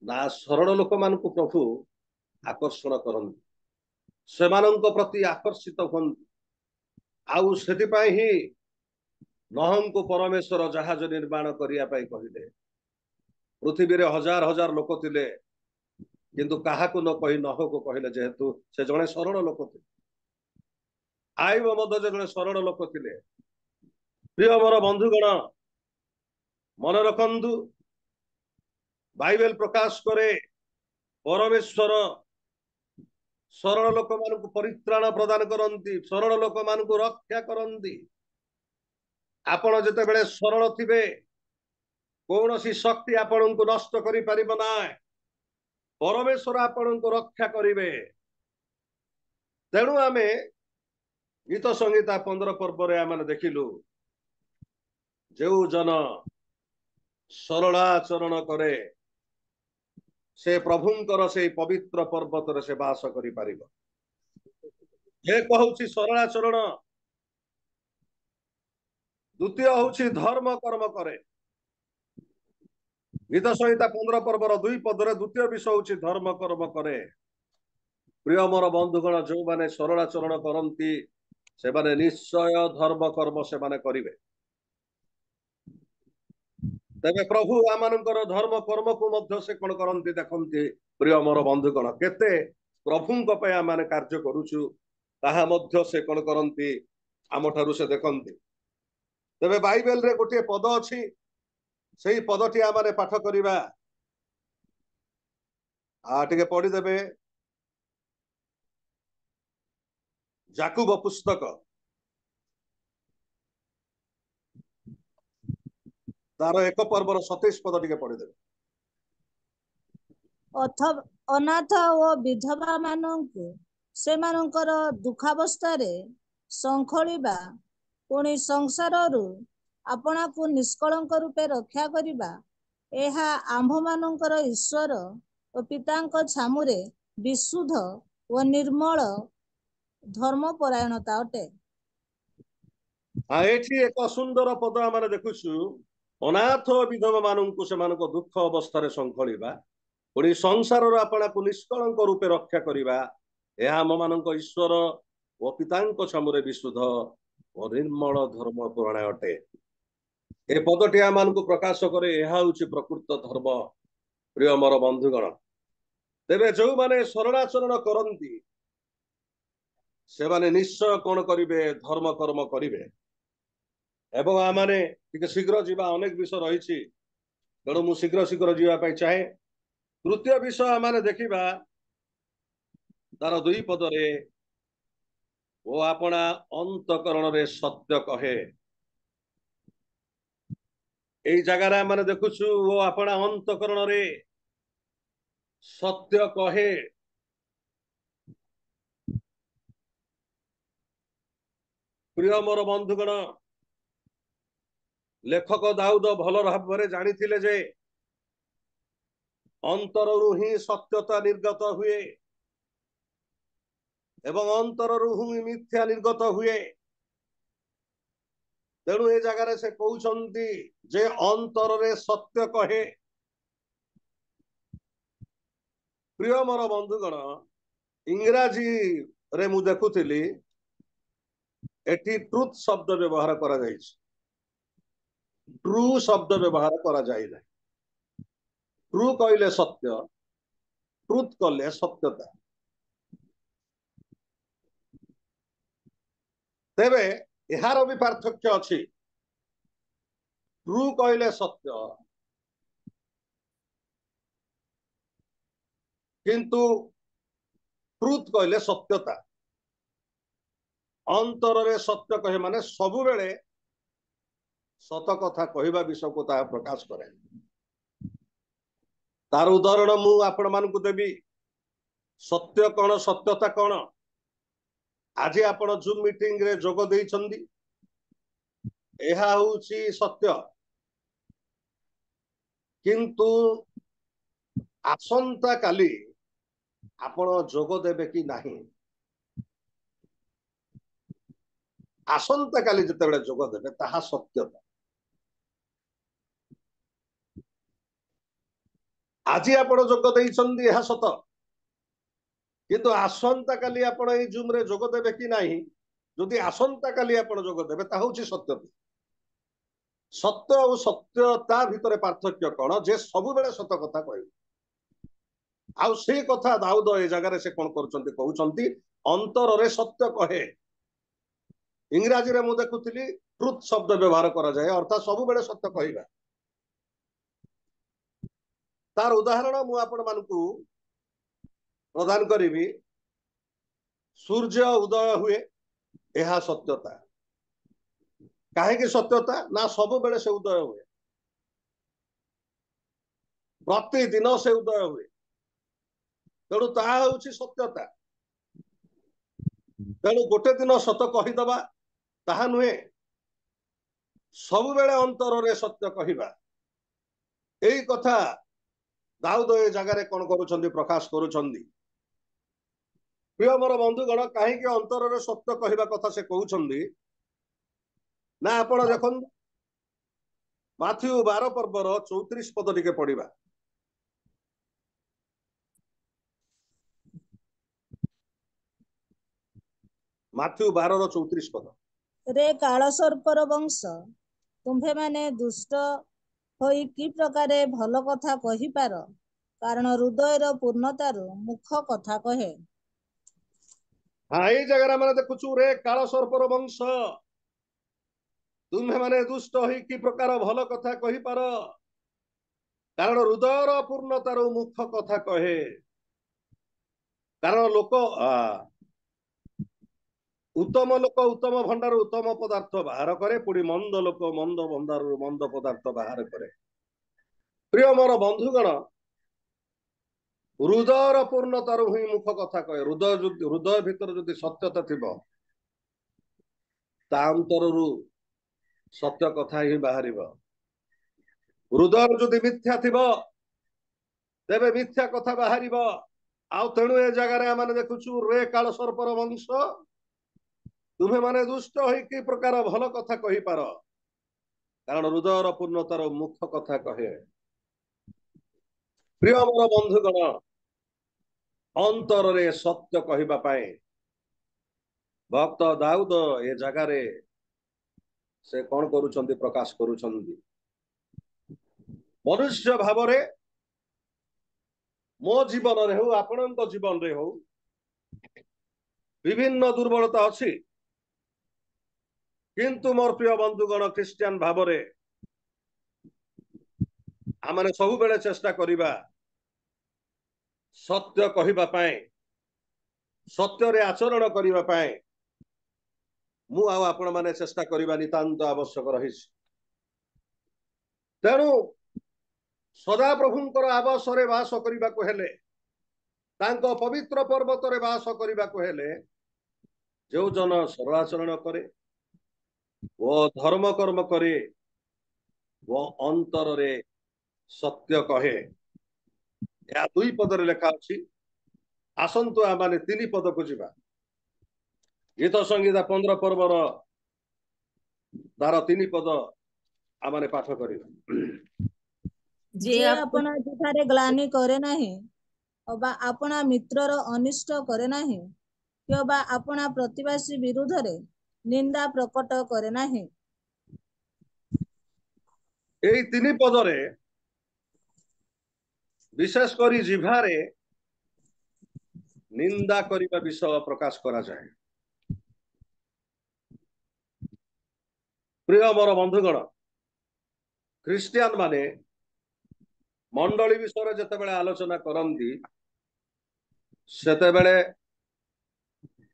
ନା, ସରଳ ଲୋକମାନଙ୍କୁ ପ୍ରଭୁ ଆକର୍ଷଣ କରନ୍ତି, ସେମାନଙ୍କ ପ୍ରତି ଆକର୍ଷିତ ହୁଅନ୍ତି। ଆଉ ସେଥିପାଇଁ ହିଁ ନହଙ୍କୁ ପରମେଶ୍ୱର ଜାହାଜ ନିର୍ମାଣ କରିବା ପାଇଁ କହିଲେ। ପୃଥିବୀରେ ହଜାର ହଜାର ଲୋକ ଥିଲେ, କିନ୍ତୁ କାହାକୁ ନ କହି ନହକୁ କହିଲେ, ଯେହେତୁ ସେ ଜଣେ ସରଳ ଲୋକ ଥିଲେ। ଆଇବ ମଧ୍ୟ ଜଣେ ସରଳ ଲୋକ ଥିଲେ। ପ୍ରିୟ ମୋର ବନ୍ଧୁଗଣ, ମନେ ରଖନ୍ତୁ, ବାଇବେଲ ପ୍ରକାଶ କରେ ପରମେଶ୍ୱର ସରଳ ଲୋକମାନଙ୍କୁ ପରିତ୍ରାଣ ପ୍ରଦାନ କରନ୍ତି, ସରଳ ଲୋକମାନଙ୍କୁ ରକ୍ଷା କରନ୍ତି। ଆପଣ ଯେତେବେଳେ ସରଳ ଥିବେ, କୌଣସି ଶକ୍ତି ଆପଣଙ୍କୁ ନଷ୍ଟ କରିପାରିବ ନାହିଁ। ପରମେଶ୍ୱର ଆପଣଙ୍କୁ ରକ୍ଷା କରିବେ। ତେଣୁ ଆମେ गीत संहिता 15 पर्व आम देखिलु जो जन सरलाचरण करे से प्रभुंकर से पवित्र पर्वत से बास करि परिबो। जे कहूची सरलाचरण, द्वितीय हूँ धर्म कर्म करे। गीत संहिता 15 पर्वर 2 पदरे द्वितीय विषय हूँ धर्म कर्म करे। प्रिय मोर बंधुगण, जो माने सरलाचरण करती से माने निश्चय धर्म कर्म से माने करिवे। तेबे प्रभु आमानकर धर्म कर्म को मध्य से कौन करती देखती। प्रिय मोर बंधुगण, केते प्रभुंक पे आमाने कार्य करूछु ताहा मध्य से कौन करती आम ठारू से देखती। तेबे बाइबल रे गोटे पद अछि, सेही पदटी आमाने पाठ करिबा। टिके पढ़ी देबे याकूब पुस्तक तार 1 पर्वर 27 पद टिके पढ़ी देबे। अनाथ ओ विधवा मानंकु सेमानंकर दुखावस्थारे संखोलिबा, पुणी संसाररू आपणाकु निष्कलंक रूपे रक्षा करिबा, एहा आम्भमानंकर ईश्वर ओ पितांक छामुरे विशुद्ध ओ निर्मल धर्मपरायणता अटे। एठी एक सुंदर पद आमाने देखुछु, अनाथ विधवा मानंकु सेमानक दुख अवस्था संखोलिबा, पुणी संसार आपणाकु निष्कलंक रूपे रक्षा करिबा, एहा आममानक ईश्वर ओ पितांक छामुरे विशुद्ध और निर्मल धर्म पुराण अटे। ए पदटी आमानकु प्रकाश करे एहा होछि प्रकृत धर्म। प्रिय मोर बंधुगण, तेबे जो माने सरलाचरण करंती से माने निश्चय कौन करिवे, धर्म कर्म करिवे। एवं आमाने टिके शीघ्र जीवा, अनेक विषय रही तेणु मु शीघ्र शीघ्र जीवाई चाहे। तृतीय विषय आमाने देखिबा तार 2 पदरे, ओ आपणा अंतकरण रे सत्य कहे। एई जगार आमाने देखुछु ओ आपणा अंतकरण रे सत्य कहे। प्रिय मोर बंधुगण, लेखक दाऊद भल भाव जानी जे अंतरु ही सत्यता निर्गत हुए एवं अंतरु ही मिथ्या निर्गत हुए। तेणु ए जगार से कहउछंती जे अंतर रे सत्य कहे। प्रिय मोर बंधुगण, इंग्राजी रे मु देखुथिली एठी ट्रुथ शब्द व्यवहार करा जायछि, ट्रू शब्द व्यवहार करा जाय ना। ट्रू कहले सत्य, ट्रुथ कहले सत्यता। तेबे एहार भी पार्थक्य अछि। ट्रू कहले सत्य, किंतु ट्रुथ कहले सत्यता। अंतर रे सत्य कहे माने सबु बेले सत कथा कहवा विषय को ता प्रकाश करे। तार उदाहरण मु आपण मानकु देबी। सत्य कौन, सत्यता कौन? आज आपण जूम मीटिंग रे जोग देइछंदी, एहा होउची सत्य। किंतु आसंता काली आपण जोग देबे कि नाही, आसंता काली जते बेले जोग देबे ताहा सत्यता। आज आपण जोग देइछंदी एहा सत, किंतु आसंता काली आपण ए जूम रे जोग देबे कि नाही, जदि आसंता काली आपण जोग देबे ता होउची सत्यता। सत्य और सत्यता भितर पार्थक्य कौन? जे सबु बेले सत कथा कहबे। आउ से कथा दाऊद ए जगह से कौन करछंती, कहउछंती अंतर रे सत्य कहे। इंग्राजी रे मु देखुथिली ट्रुथ शब्द व्यवहार करा जाए, अर्थात सबु बेले सत्य कहबा। तार उदाहरण मु आपण मानकु प्रदान करिवि। सूर्य उदय हुए, एहा सत्यता। काहे कि सत्यता ना सबु बेले से उदय हुए, प्रतिदिन से उदय हुए, तेणु ताहा होउची सत्यता। तेणु गोटे दिन सत कहीदबा ताहा नुहे, सबुबेले अंतरे सत्य कहवा। यही कथा दाऊद ए जगार कौन करुछंदी, प्रकाश करुछंदी। प्रिय मोर बंधुगण, कहीं अंतर सत्य कहवा कथा से कहउछंदी ना, आपण देखन माथ्यू 12 पर्वर 34 पद टिके पढ़िबा। माथ्यू 12 34 पद। रे कालसर्पर वंश, तुम्भे माने दुष्ट होई कि प्रकारे भल कथा कहिपार, कारण हृदयर पूर्णतारु मुख कथा कहे। हाँ, ये जगह मैंने देखुचु, रे काल सर्पर वंश, तुम्हें माने दुष्ट होई कि प्रकार भल कथा कहिपार, कारण हृदयर पूर्णतारु मुख कथा कहे। कारण लोक उत्तम लोक उत्तम भंडार उत्तम पदार्थ बाहर करे, पुणी मंद लोक मंद भंडार मंद पदार्थ बाहर करे। प्रिय मोर बंधुगण, हृदयर पूर्णतारु ही मुख कथा कहे। हृदय भीतर जदि सत्यता थिबो, ता अंतररु सत्य कथा ही बाहर। हृदय जदि मिथ्या थिबो, तेबे मिथ्या कथा बाहर। आउ तेणु ए जगह आम देखुचु, रे काल सर्पर वंश, तुम्हें माने दुष्ट होई कि प्रकार भल कथा कहिपार, कारण हृदयर पूर्णतार मुख कथा कहे। प्रिय मोर बंधुगण, अंतर रे सत्य कहवा पाए भक्त दाऊद ए जगार से कौन करुछंदी, प्रकाश करुछंदी। मनुष्य भाव रे मो जीवन रे हो, आपणक जीवन रे हो, विभिन्न दुर्बलता अच्छी, किंतु मोर प्रिय बंधुगण, ख्रिस्टियन भाव रे आमने सब बेले चेष्टा करिबा सत्य कहवा पाए, सत्य रे आचरण करबा पाए मु आ आपण माने चेष्टा करबा नितांत आवश्यक रहिस। तेणु सदा प्रभुंकर आवासरे वास करबा को हेले, तांको पवित्र पर्वत रे वास करबा को हेले, जो जन सरलाचरण करे वो धर्म कर्म करे, वो अंतर रे सत्य कहे। या 2 पद रे लेखा अछि। आसंतु आमाने 3 पद को जिबा। गीत संगीता 15 पर्वर तार 3 पद आमाने पाठ करिबा। जे अपना जिठारे ग्लानि करे नाही, अबा अपना मित्रर अनिष्ट करे नाही, कि अबा अपना प्रतिवासी विरुद्धरे निंदा प्रकट करे नाही। एई 3 पदरे विशेष करी जिभारे निंदा करिबा विषय प्रकाश करा जाए। प्रिय मोर बंधुगण, ख्रिस्टियन माने मंडली विषय जेतेबेले आलोचना करंदी, सेतेबेले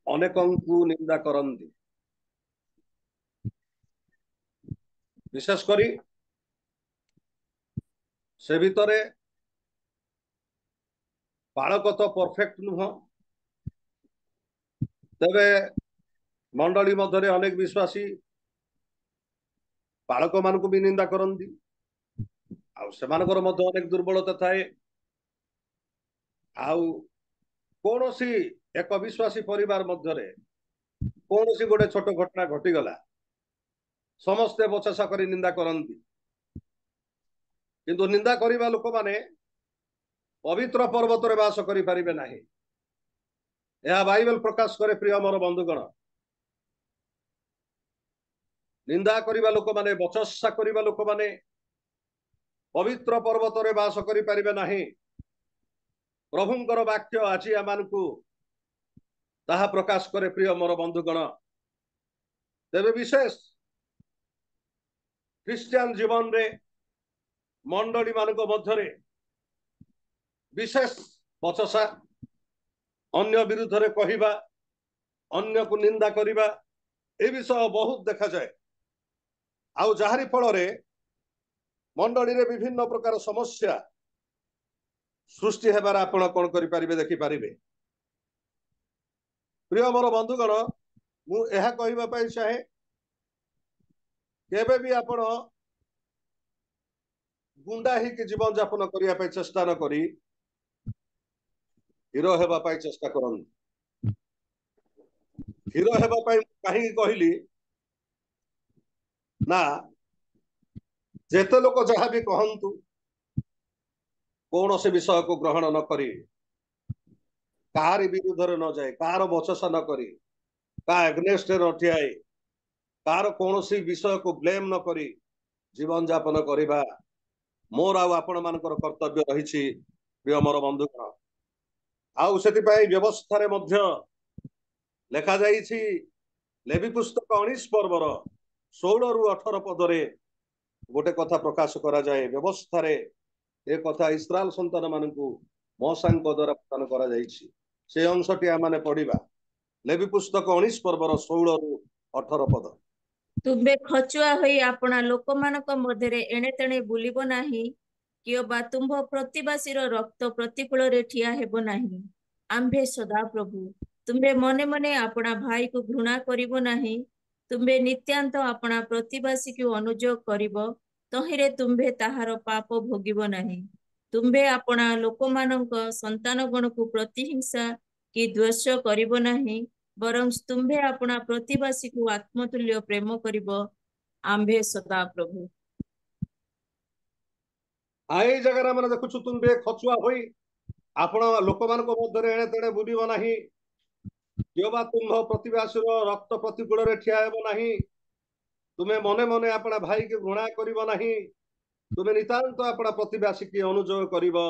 अनेकंकु निंदा करंदी। विशेष करी से भितरे बालक तो परफेक्ट नुह, तेबे मंडली मध्य अनेक विश्वासी बालक मान भी निंदा करती। अनेक दुर्बलता थाए। कौन सी एक विश्वासी परिवार मध्य कौन सी गोटे छोट घटना घटीगला, समस्ते बचसा कर निंदा करती, किंतु निंदा करने लोक माने पवित्र पर्वत रे वास करि परिबे नाही। यह बाइबल प्रकाश करे। प्रिय मोर बंधुगण, निंदा करने लोक माने, बचसा करने लोक माने पवित्र पर्वत रे वास करि परिबे नाही। प्रभुंकर वाक्य आज आमानकु ताहा प्रकाश करे। प्रिय मोर बंधुगण, तेबे विशेष ख्रिस्टियन जीवन रे मंडली मानक मध्यरे विशेष बचसा, अन्य विरुद्ध रे कहिबा, अन्य को निंदा करिबा, ए विषय बहुत देखा जाए। आउ जहारी फल रे मंडली रे विभिन्न प्रकार समस्या सृष्टि हेबार आपण कोन करि परिबे, देखि परिबे। प्रिय मोर बंधुगण मु यह कहबा चाहे केबे भी आपण गुंडा ही के जीवन यापन करने चेष्टा न करी हिरो हेबा पाई चेष्टा करन। हिरो हेबा पाई कहीं कहली ना जेते लोक जहाँ भी कहतु कौन से विषय को ग्रहण न करी कहार विरुद्ध न जाए कहार बचसा न करी का एग्नेस्ट न ठियाए कहार कौन सी विषय को ब्लेम न करी जीवन यापन करवा मोर आपण मानकर कर्तव्य रही। प्रिय मोर बंधुगण आउ से व्यवस्था रे मध्य लेखा जाइछि लेवी पुस्तक 19 पर्वर 16 रु 18 पदरे गोटे कथा प्रकाश करा जाए व्यवस्था रे ए कथा इस्राएल संतान मानकु मोसांक द्वारा प्रदान करा जाइछि से अंशटी आमाने पढ़िबा लेवी पुस्तक 19 पर्वर 16 रु 18 पद। तुम्बे खचुआ होई आपणा लोकमानक मध्यरे एणे तेणे बुलिब नाही किओ बा तुम्भ प्रतिबासीर रक्त प्रतिकूल रे ठिया हेबो नाही। आम्भे सदा प्रभु तुम्बे मने मने आपणा भाई को घृणा करिबो नाही। तुम्बे नित्यांत आपणा प्रतिबासी को अनुजोग करिबो तहिरे तुम्बे ताहार पाप भोगिबो नाही। तुम्बे आपणा लोकमानक संतान गण को प्रतिहिंसा कि द्वेष करिबो नाही बरं तुम्भे अपना प्रतिबासी को आत्मतुल्य प्रेम करिबो। आम्भे सदा प्रभु आई जगह मैंने देखु तुम्बे खचुआ होई आपण लोक मान मध्य एणे तेणे बुलिब नाही किबा तुम्भ प्रतिबासी रक्त प्रतिकूल रे ठिया हेबो नाही। तुम्हें मने मने अपना भाई के घृणा करिबो नाही। तुम्हें नितांत अपना प्रतिबासी की अनुजोग करिबो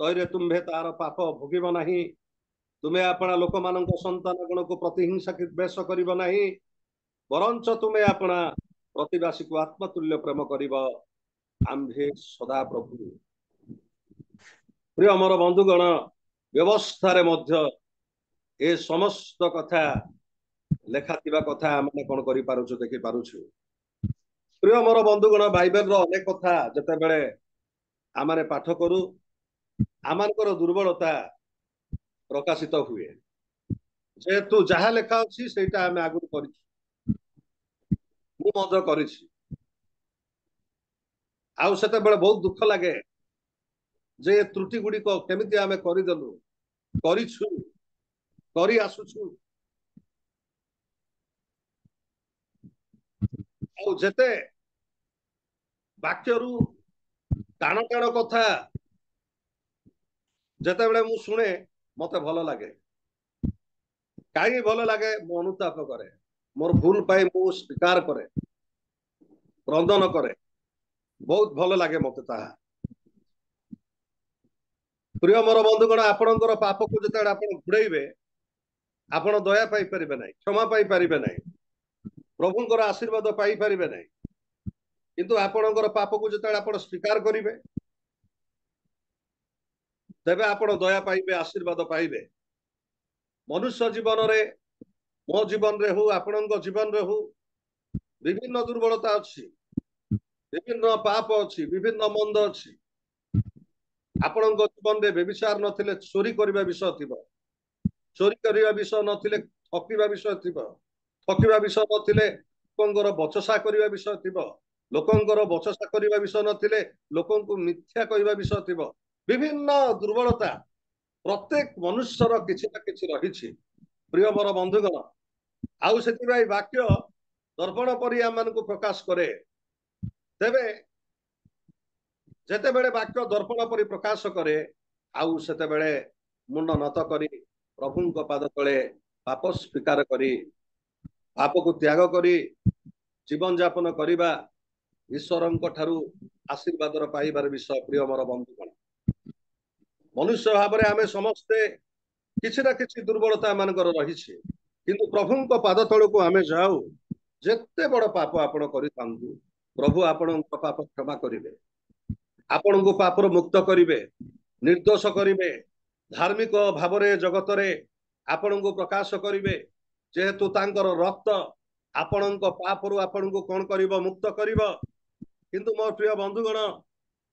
तैरे तुम्भे तार पाप भोगिबो नाही। तुम्हें अपना लोक मान संतान गण को प्रतिहिंसा की द्वेष करिबो नाही बरंच तुम्हें अपना प्रतिबासी को आत्मतुल्य प्रेम करिबो। आम्भे सदा प्रभु। प्रिय मोर बंधुगण व्यवस्था रे मध्य ए समस्त कथा लेखा थिबा कथा आमे कोन करि पारुछु देखि पारुछु। प्रिय मोर बंधुगण बाइबल रो अनेक कथा जते बेले आमाने पाठ करू आमानकर दुर्बलता प्रकाशित हुए जेतु जहा लेखा अछि सेटा आमे आगु करिछु मु मध्य करिछि आउ सेते बेले बहुत दुख लागे जे त्रुटि गुडी को केमिति आमे करिदलु करिछु करि आसुछु आउ जेते वाक्यरू टाण टाण कथा जेते बेले मु सुने मते भलो लागे काई भलो लागे मु अनुताप करे मोर भूल पाई मु स्वीकार करे क्रंदन करे बहुत भलो लागे मते ताहा। प्रिय मोर बंधुगण आपणकर पाप को जेते आपण घुड़ेइबे आपण दया पाई परिबे नाही क्षमा पाई परिबे नाही प्रभुंकर आशीर्वाद पाई परिबे नाही किंतु आपणकर पाप को जेते आपण स्वीकार करिवे तेबे आपण दया पाइबे आशीर्वाद पाइबे। मनुष्य जीवन रे मो जीवन रे हो आपणक जीवन रे हो विभिन्न दुर्बलता अछि विभिन्न पाप अछि विभिन्न मंद अछि। आपणक जीवन रे व्यभिचार नथिले चोरी करबा विषय थिबो चोरी करबा विषय नथिले ठकिबा विषय थिबो ठकिबा विषय नथिले लोकंकर बचसा करबा विषय थिबो लोकंकर बचसा करबा विषय नथिले लोकंकु मिथ्या कहबा विषय थिबो विभिन्न दुर्बलता प्रत्येक मनुष्यर किछि ना किछि रहिछि। प्रिय मोर बंधुगण आउ सेतिबाई वाक्य दर्पण परि आमानकु प्रकाश करे तेबे जेते बेले वाक्य दर्पण परि प्रकाश करे आउ सेते बेले मुंड नत करी प्रभुंक पाद तले पाप स्वीकार करी पाप को त्याग करी जीवन यापन करिबा ईश्वरंक ठारू आशीर्वाद पाइबार विषय। प्रिय मोर बंधुगण मनुष्य भाव में आमे समस्ते किसी ना किसी दुर्बलता मानकर रही किंतु प्रभुंक पाद तल को आमे जाऊ जेते बड़ पाप आपण करिथांतु प्रभु आपण पाप क्षमा करिवे आपण को पापर मुक्त करिवे निर्दोष करिवे धार्मिक भाव रे जगत रे आपण को प्रकाश करिवे जेहेतु तांकर रक्त आपणक पापरु आपण को कोन करिवो मुक्त करिवो। किंतु मोर प्रिय बंधुगण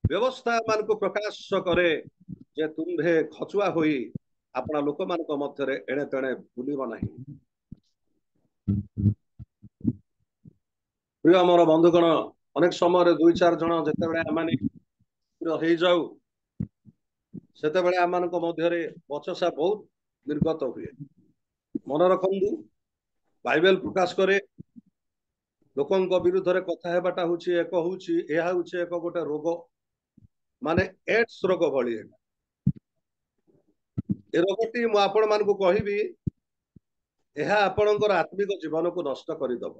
व्यवस्था मान को प्रकाश करे जे तुम्भे खचुआ होई आपणा लोक मानक मध्यरे एणे तेणे बुलिब नाही। प्रिय मोर बंधुगण अनेक समय दुई चार जन जितेबाला आम हो जाऊ सेतेबेले आम मध्यरे बचसा बहुत निर्गत हुए। मन रखु बाइबल प्रकाश करे लोकों विरुद्ध रे कथा हेबाटा होची एक होची एहा होची एक गोटे रोग माने एड्स रोग भली ए रोगटी मु आपण मानकु कहिबी एहा आपणकर आत्मिक जीवन को नष्ट करदब।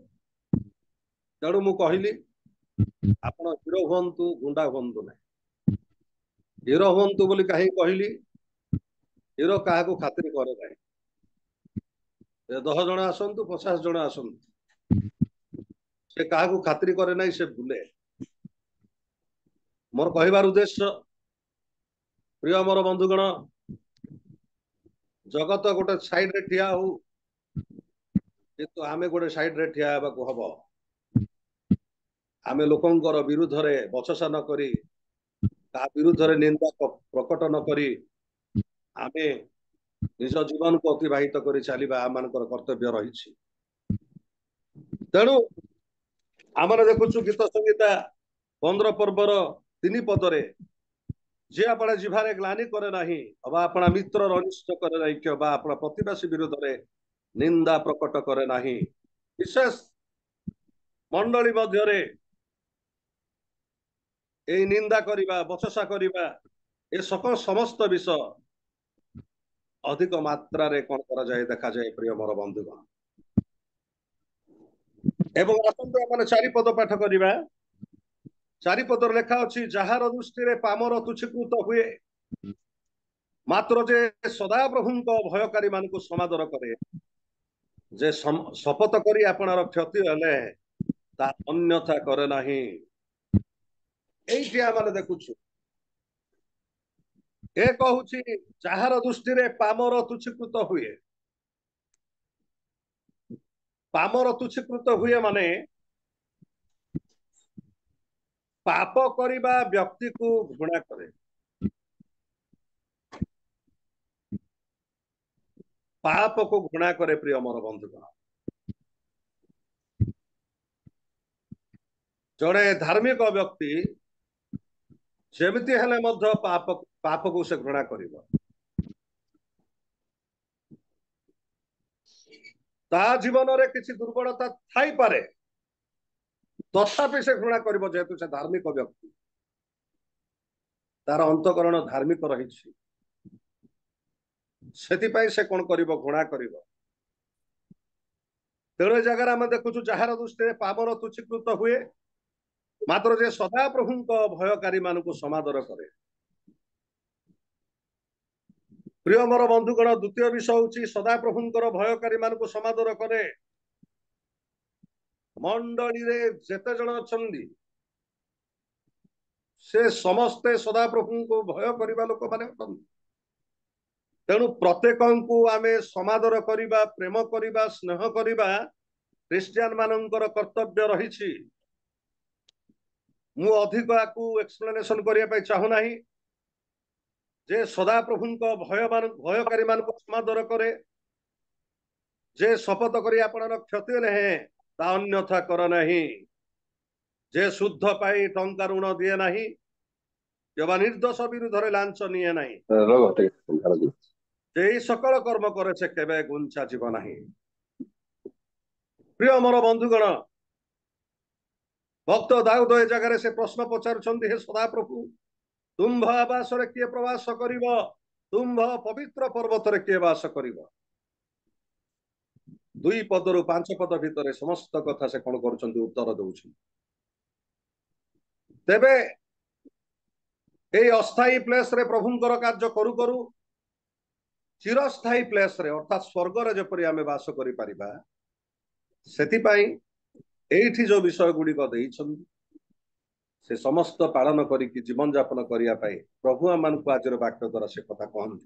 तेणु मु कहली आपण हिरो हुंतु गुंडा हुंतु ना। हिरो हुंतु बोली कहीं कहली हिरो काहा को खातिर करे ना। 10 जन आसंतु 50 जन आसंतु से काहा को खातिर करे ना से बुले। मोर कहबार उद्देश्य प्रिय मोर बंधुगण जगत गोटे साइड रे ठिया हो किंतु आमे गोटे साइड रे ठिया हेबा को हबो। आमे लोकंकर विरुद्ध रे बचसा न करी ता विरुद्ध रे निंदा प्रकट न करी आमे निज जीवन को अतिबाहित करी चलिबा आमानकर कर्तव्य रही। तेणु आमर देखुछु गीत संगीता 15 पर्वर 3 पदरे जे आपण जिभारे ग्लानि करे नाही अबा आपण मित्र अनिष्ट करे नाही कि अबा आपण प्रतिवासी विरुद्ध रे निंदा प्रकट करे नाही। विशेष मंडली मध्यरे ए निंदा करिबा बचसा करिबा ए सकल समस्त विषय अधिक मात्रा रे कोन करा जाय देखा जाय प्रिय मोर बंधुगण। एवं आसंतु आपण 4 पद पाठ करिबा। 4 पदर लेखा अछि जहार दृष्टि रे पामर तुच्छीकृत हुए मात्र जे सदा प्रभुंक भयकारी मान को समादर करे जे शपथ करी आपणार क्षति हेले ता अन्यथा करे नाही। एइठी आमाने देखुछु ए कहूची जहार दृष्टि रे पामर तुच्छीकृत हुए। पामर तुच्छीकृत हुए माने पाप करिबा व्यक्ति को घृणा करे। पाप को घृणा करे प्रिय मोर बंधुगण। जड़े धार्मिक व्यक्ति जेमिति हेले मध्य पाप को से घृणा करिबो। ता जीवन रे किछि दुर्बलता थाई पारे तथापि से घृणा करिबो जेतु से धार्मिक व्यक्ति तार अंतकरण धार्मिक रहिछि सेति पई से कोन करिबो घृणा करिबो। तेरे जगह आम देखुछु जहार दृष्टि पामर तुच्छीकृत हुए मात्र जे सदा प्रभुंक भयकारी मान को समादर करे। प्रिय मोर बंधुगण द्वितीय विषय होची सदा प्रभुंकर भयकारी मान को समादर करे। मंडली रे जेते जण अछंदी से समस्ते सदा प्रभु को भय करिबा लोक माने अछंदी। तेणु प्रत्येक को आमे समादर करिबा प्रेम करिबा स्नेह करिबा क्रिश्चियन मानकर कर्तव्य रहिछि। मु अधिक आकु एक्सप्लेनेशन करिया पई चाहू नाही जे सदा प्रभुंक भयकारी मान को समादर करे जे शपथ करी आपणर क्षति नहे ता अन्यथा कर नाही। जे शुद्ध पाई टंका ऋण दिए नाही केवल निर्दोष विरुद्ध रे लांच निए नाही जे सकल कर्म करे से केबे गुंचा जीव नाही। प्रिय मोर बंधुगण भक्त दाऊद ए जगह से प्रश्न पचारुछंती हे सदा प्रभु तुम्भ आवास रे किए प्रवास करिवो तुम्भ पवित्र पर्वत रे किए वास करिवो। 2 पदरु 5 पद भितर समस्त कथा से कोन करूछंती उत्तर दउछि। तेबे ए अस्थायी प्लेस रे प्रभुंकर कार्य करू करू चिरस्थायी प्लेस रे अर्थात स्वर्ग रे जेपरि आमे वास करि परिबा सेति पई एठी जो विषय गुडी को देइछन से समस्त पालन करी कि जीवन यापन करिया पाई प्रभु आमान को आजर वाक्य द्वारा से कथा कहन।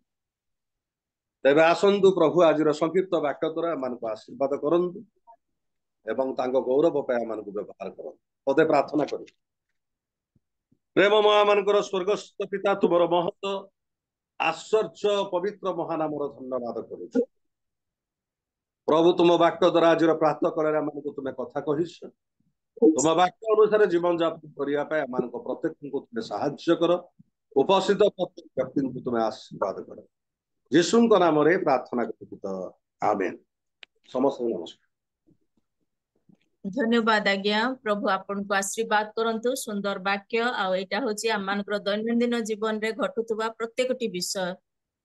तेबे आसंतु प्रभु आजर संकीर्त वाक्य द्वारा आमान को आशीर्वाद करंतु एवं तांको गौरव पाई आमान को व्यवहार करन। पदे प्रार्थना करू। प्रेम मानकर स्वर्गस्थ पिता तुमर महत आश्चर्य पवित्र महानामर धन्यवाद करुछु प्रभु तुम वाक्य द्वारा आज प्रातः कलार आमको तुम्हें कथा कहिस तुम वाक्य अनुसार जीवन यापन करने आम प्रत्येक को तुम्हें साहाय्य कर उपस्थित प्रत्येक व्यक्ति को तुम्हें आशीर्वाद कर यीशु नाम प्रार्थना कर आमेन समस्त नमस्कार धन्यवाद आज्ञा प्रभु आपन को आशीर्वाद करंतु सुंदर वाक्य आउ एटा होची आमानकर दैनंदिन जीवन रे घटुतबा प्रत्येकटी विषय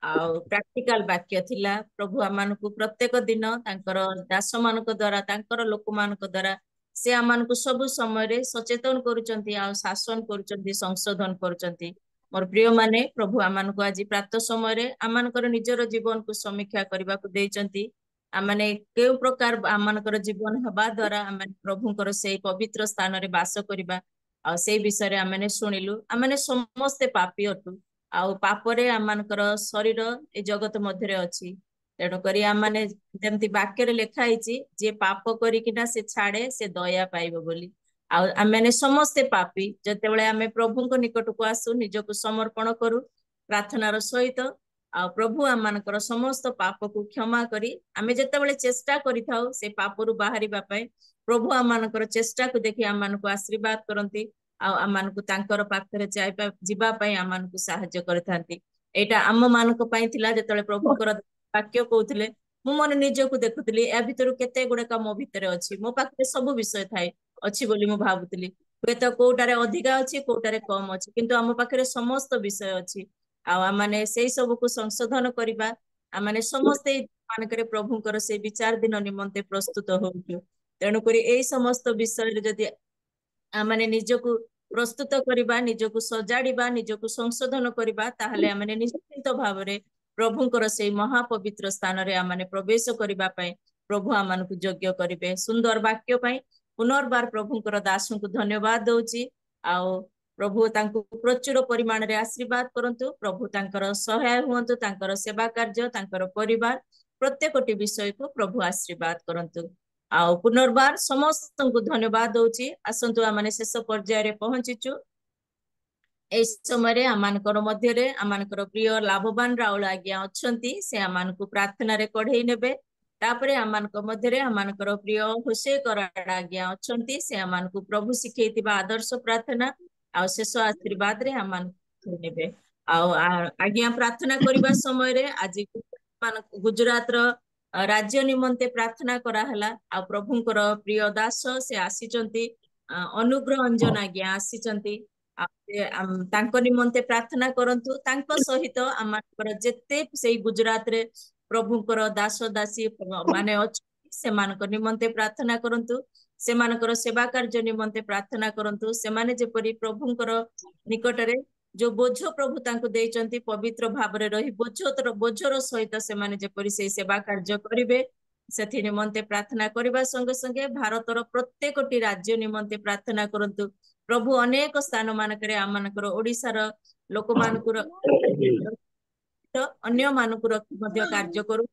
आउ प्रैक्टिकल वाक्य थिला प्रभु आमान को प्रत्येक दिन तांकर दास मानक द्वारा तांकर लोक मानक द्वारा से आमान को सब समय रे सचेतन करूचंती आउ शासन करूचंती संशोधन करूचंती मोर प्रिय माने प्रभु आमान को आज प्रातः समय रे आमानकर निजर जीवन को समीक्षा करबा को देचंती आमाने के प्रकार आमानकर जीवन हवा द्वारा आमाने प्रभुंकर से पवित्र स्थान रे वास करिबा आ से विषय रे आमाने सुनिलु आमाने समस्त पापी अटु आ पाप रे आमानकर शरीर ए जगत मध्य रे अछि तेणु करी आमाने जेमति वाक्य रे लेखा हिची जे पाप करी किना से छाड़े से दया पाइबो बोली आ आमाने समस्त पापी जते बेले आमे प्रभुंक निकट को आसु निजको समर्पण करू प्रार्थनार सहित आ प्रभु आमानकर समस्त पाप को क्षमा करी आमे जते बेले चेष्टा करिथाउ से पापरु बाहरिबा पय प्रभु आमानकर चेष्टा को देखि आमानको आशीर्वाद करंती आ आमानको तांकर पाखरे जाइबा जिबा पय आमानको सहाय्य करथांती एटा आम मानक पय थिला जते बेले प्रभुकर वाक्य कहउथिले मु मन निजको देखुतली ए भितरु केते गुडे का मो भितरे अछि मो पाखरे सब विषय थाए अछि बोली मु भाबुतली तो कोटारे अधिका अछि कोटारे कम अछि किंतु आम पाखरे समस्त विषय अछि आ माने सेई सब को संशोधन करिबा आ माने समस्त मानकरे प्रभुंकर से विचार दिन निमंते प्रस्तुत होउछु तेणु करी एई समस्त विषय रे जदि आ माने निजको प्रस्तुत करिबा निजको सजाडिबा निजको संशोधन करिबा ताहले आ माने निश्चित भावरे प्रभुंकर से महापवित्र स्थान रे आ माने प्रवेश करिबा पय प्रभु आमानकु योग्य करिवे सुंदर वाक्य पय पुनर्बार प्रभुंकर दासु को धन्यवाद दउची आ प्रभु तांको प्रचुर परिमाण रे आशीर्वाद करंतु प्रभु तांकर सहाय हुंतु तांकर सेवा कार्य तांकर परिवार प्रत्येकटी विषय को प्रभु आशीर्वाद करंतु आ पुनर्बार समस्त को धन्यवाद दउची आसंतु आमाने शेष पर्याय रे पहुंचीचु ए समय आमानकर मध्य रे आमानकर प्रिय लाभवान राउल आज्ञा अछंती से आमानकु प्रार्थना रे कढेई नेबे तापरे आमानक मध्य रे आमानकर प्रिय होसे कराड आज्ञा अछंती से आमानकु प्रभु सिखेइतिबा आदर्श प्रार्थना आ शेष आशीर्वाद रे आमान नेबे आ आज्ञा प्रार्थना करबा समय रे आज गुजरात रो राज्य निमंते प्रार्थना करा हला आ प्रभुंकर प्रिय दास से आसीचंती अनुग्रह अंजन आज्ञा आसीचंती तांको निमंते प्रार्थना करंतु तांको सहित आमानकर जेते सेई गुजरात रे प्रभुंकर दास दासी माने अछि सेमानकर निमंते प्रार्थना करंतु सेमानकर सेवा कार्य निमंते प्रार्थना करंतु सेमाने जेपरि प्रभुंकर निकटरे जो बोझ प्रभु तांको देइचंती पवित्र भावरे रही बोझर सहित सेमाने जेपरि से सेवा कार्य करिवे सेथि निमंते प्रार्थना करबा संगे संगे भारतर प्रत्येकटी राज्य निमंते प्रार्थना करंतु प्रभु अनेक स्थान मानकरे आमानकर ओडिसार लोक मानकर अन्य मानकर मध्य कार्य करू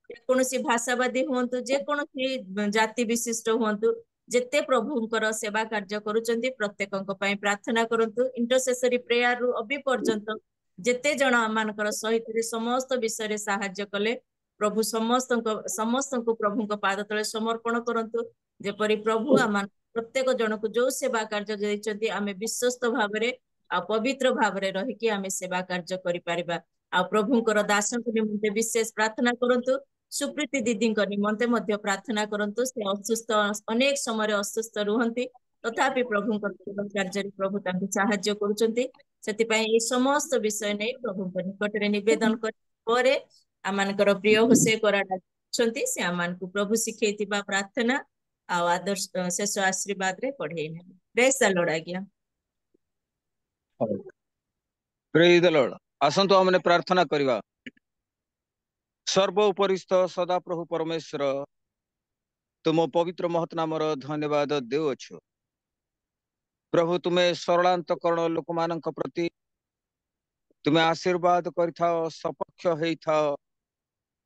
जेकोसी भाषावादी हुंतु जेकोसी जाति विशिष्ट हुंतु जेते प्रभुंकर सेवा कार्य करूचंती प्रत्येकक पय प्रार्थना करंतु इंटरसेसरी प्रेयर रु अभी पर्यंत जेते जण आमानकर सहित समस्त विषय रे सहाय्य कले प्रभु समस्त को प्रभुंक पाद तले समर्पण करंतु जेपरि प्रभु आमान प्रत्येक जन को जो सेवा कार्य देइचंती आमे विश्वस्त भावरे आ पवित्र भावरे रही कि आमे सेवा कार्य करि परिबा आ प्रभुंकर दासन को निमंते विशेष प्रार्थना करंतु सुप्रीति दीदी निमंते मध्य प्रार्थना करंतु से असुस्थ अनेक समय असुस्थ रुहंती तथापि प्रभुंकर कार्य प्रभु तांको सहाय्य करूचंती सेति पय ए समस्त विषय नै प्रभुंकर निकट रे निवेदन करे आमानकर प्रिय होसे कराडा छंती से आमानकु प्रभु सिखेइतिबा प्रार्थना आ आदर्श शेष आशीर्वाद रे पढेइ ने प्रेज द लॉर्ड आज्ञा प्रेज द लॉर्ड आसंतु हमने प्रार्थना करिवा सर्वोपरिस्थ सदा प्रभु परमेश्वर तुम पवित्र महत नामर धन्यवाद देउछु प्रभु तुम्हें सरलांतकरण लोक मानक प्रति तुम्हें आशीर्वाद करिथाओ सपक्ष हेइथाओ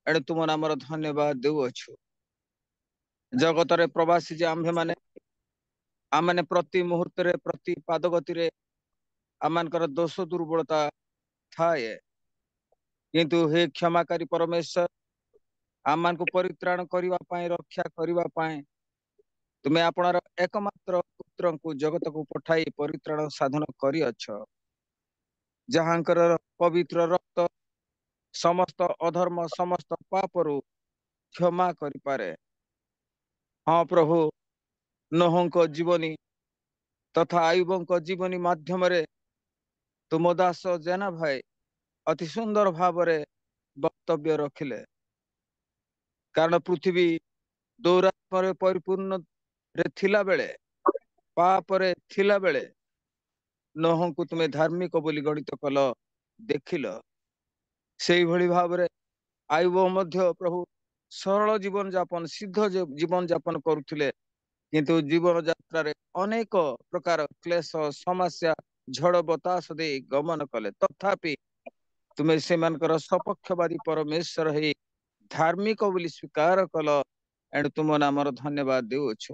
एणे तुम नामर धन्यवाद देउछु जगत रे प्रवासी जे आम्भे माने प्रति मुहूर्त रे प्रति पादगति रे आमानकर दोष दुर्बलता थाए किंतु हे क्षमाकारी परमेश्वर आम को परित्राण करने रक्षा करने तुम्हें आपणार एकमात्र पुत्र को जगत को पठाई परित्राण साधन करिअछ जहाँकर पवित्र रक्त समस्त अधर्म समस्त पापरु क्षमा करिपारे। हाँ प्रभु, नोहंको जीवनी तथा आयुबंको जीवनी माध्यम रे तुम दास जेना भाई अति सुंदर भावरे वक्तव्य रखिले। कारण पृथ्वी दौरात्म परिपूर्ण रे थिला बेले पापरे थिला बेले नोहंको तुम्हें धार्मिक बोली गणित कल देखिल। से भली भावरे आयुब मध्य प्रभु सरल जीवन जापन सिद्ध जीवन जापन करुथिले किंतु जीवन यात्रा रे अनेक प्रकार क्लेश समस्या झड़ बतास दे गमन कले तथापि तुम्हें से सपक्षवादी परमेश्वर हे धार्मिक बोली स्वीकार कल एंड तुम नामर धन्यवाद देउछ।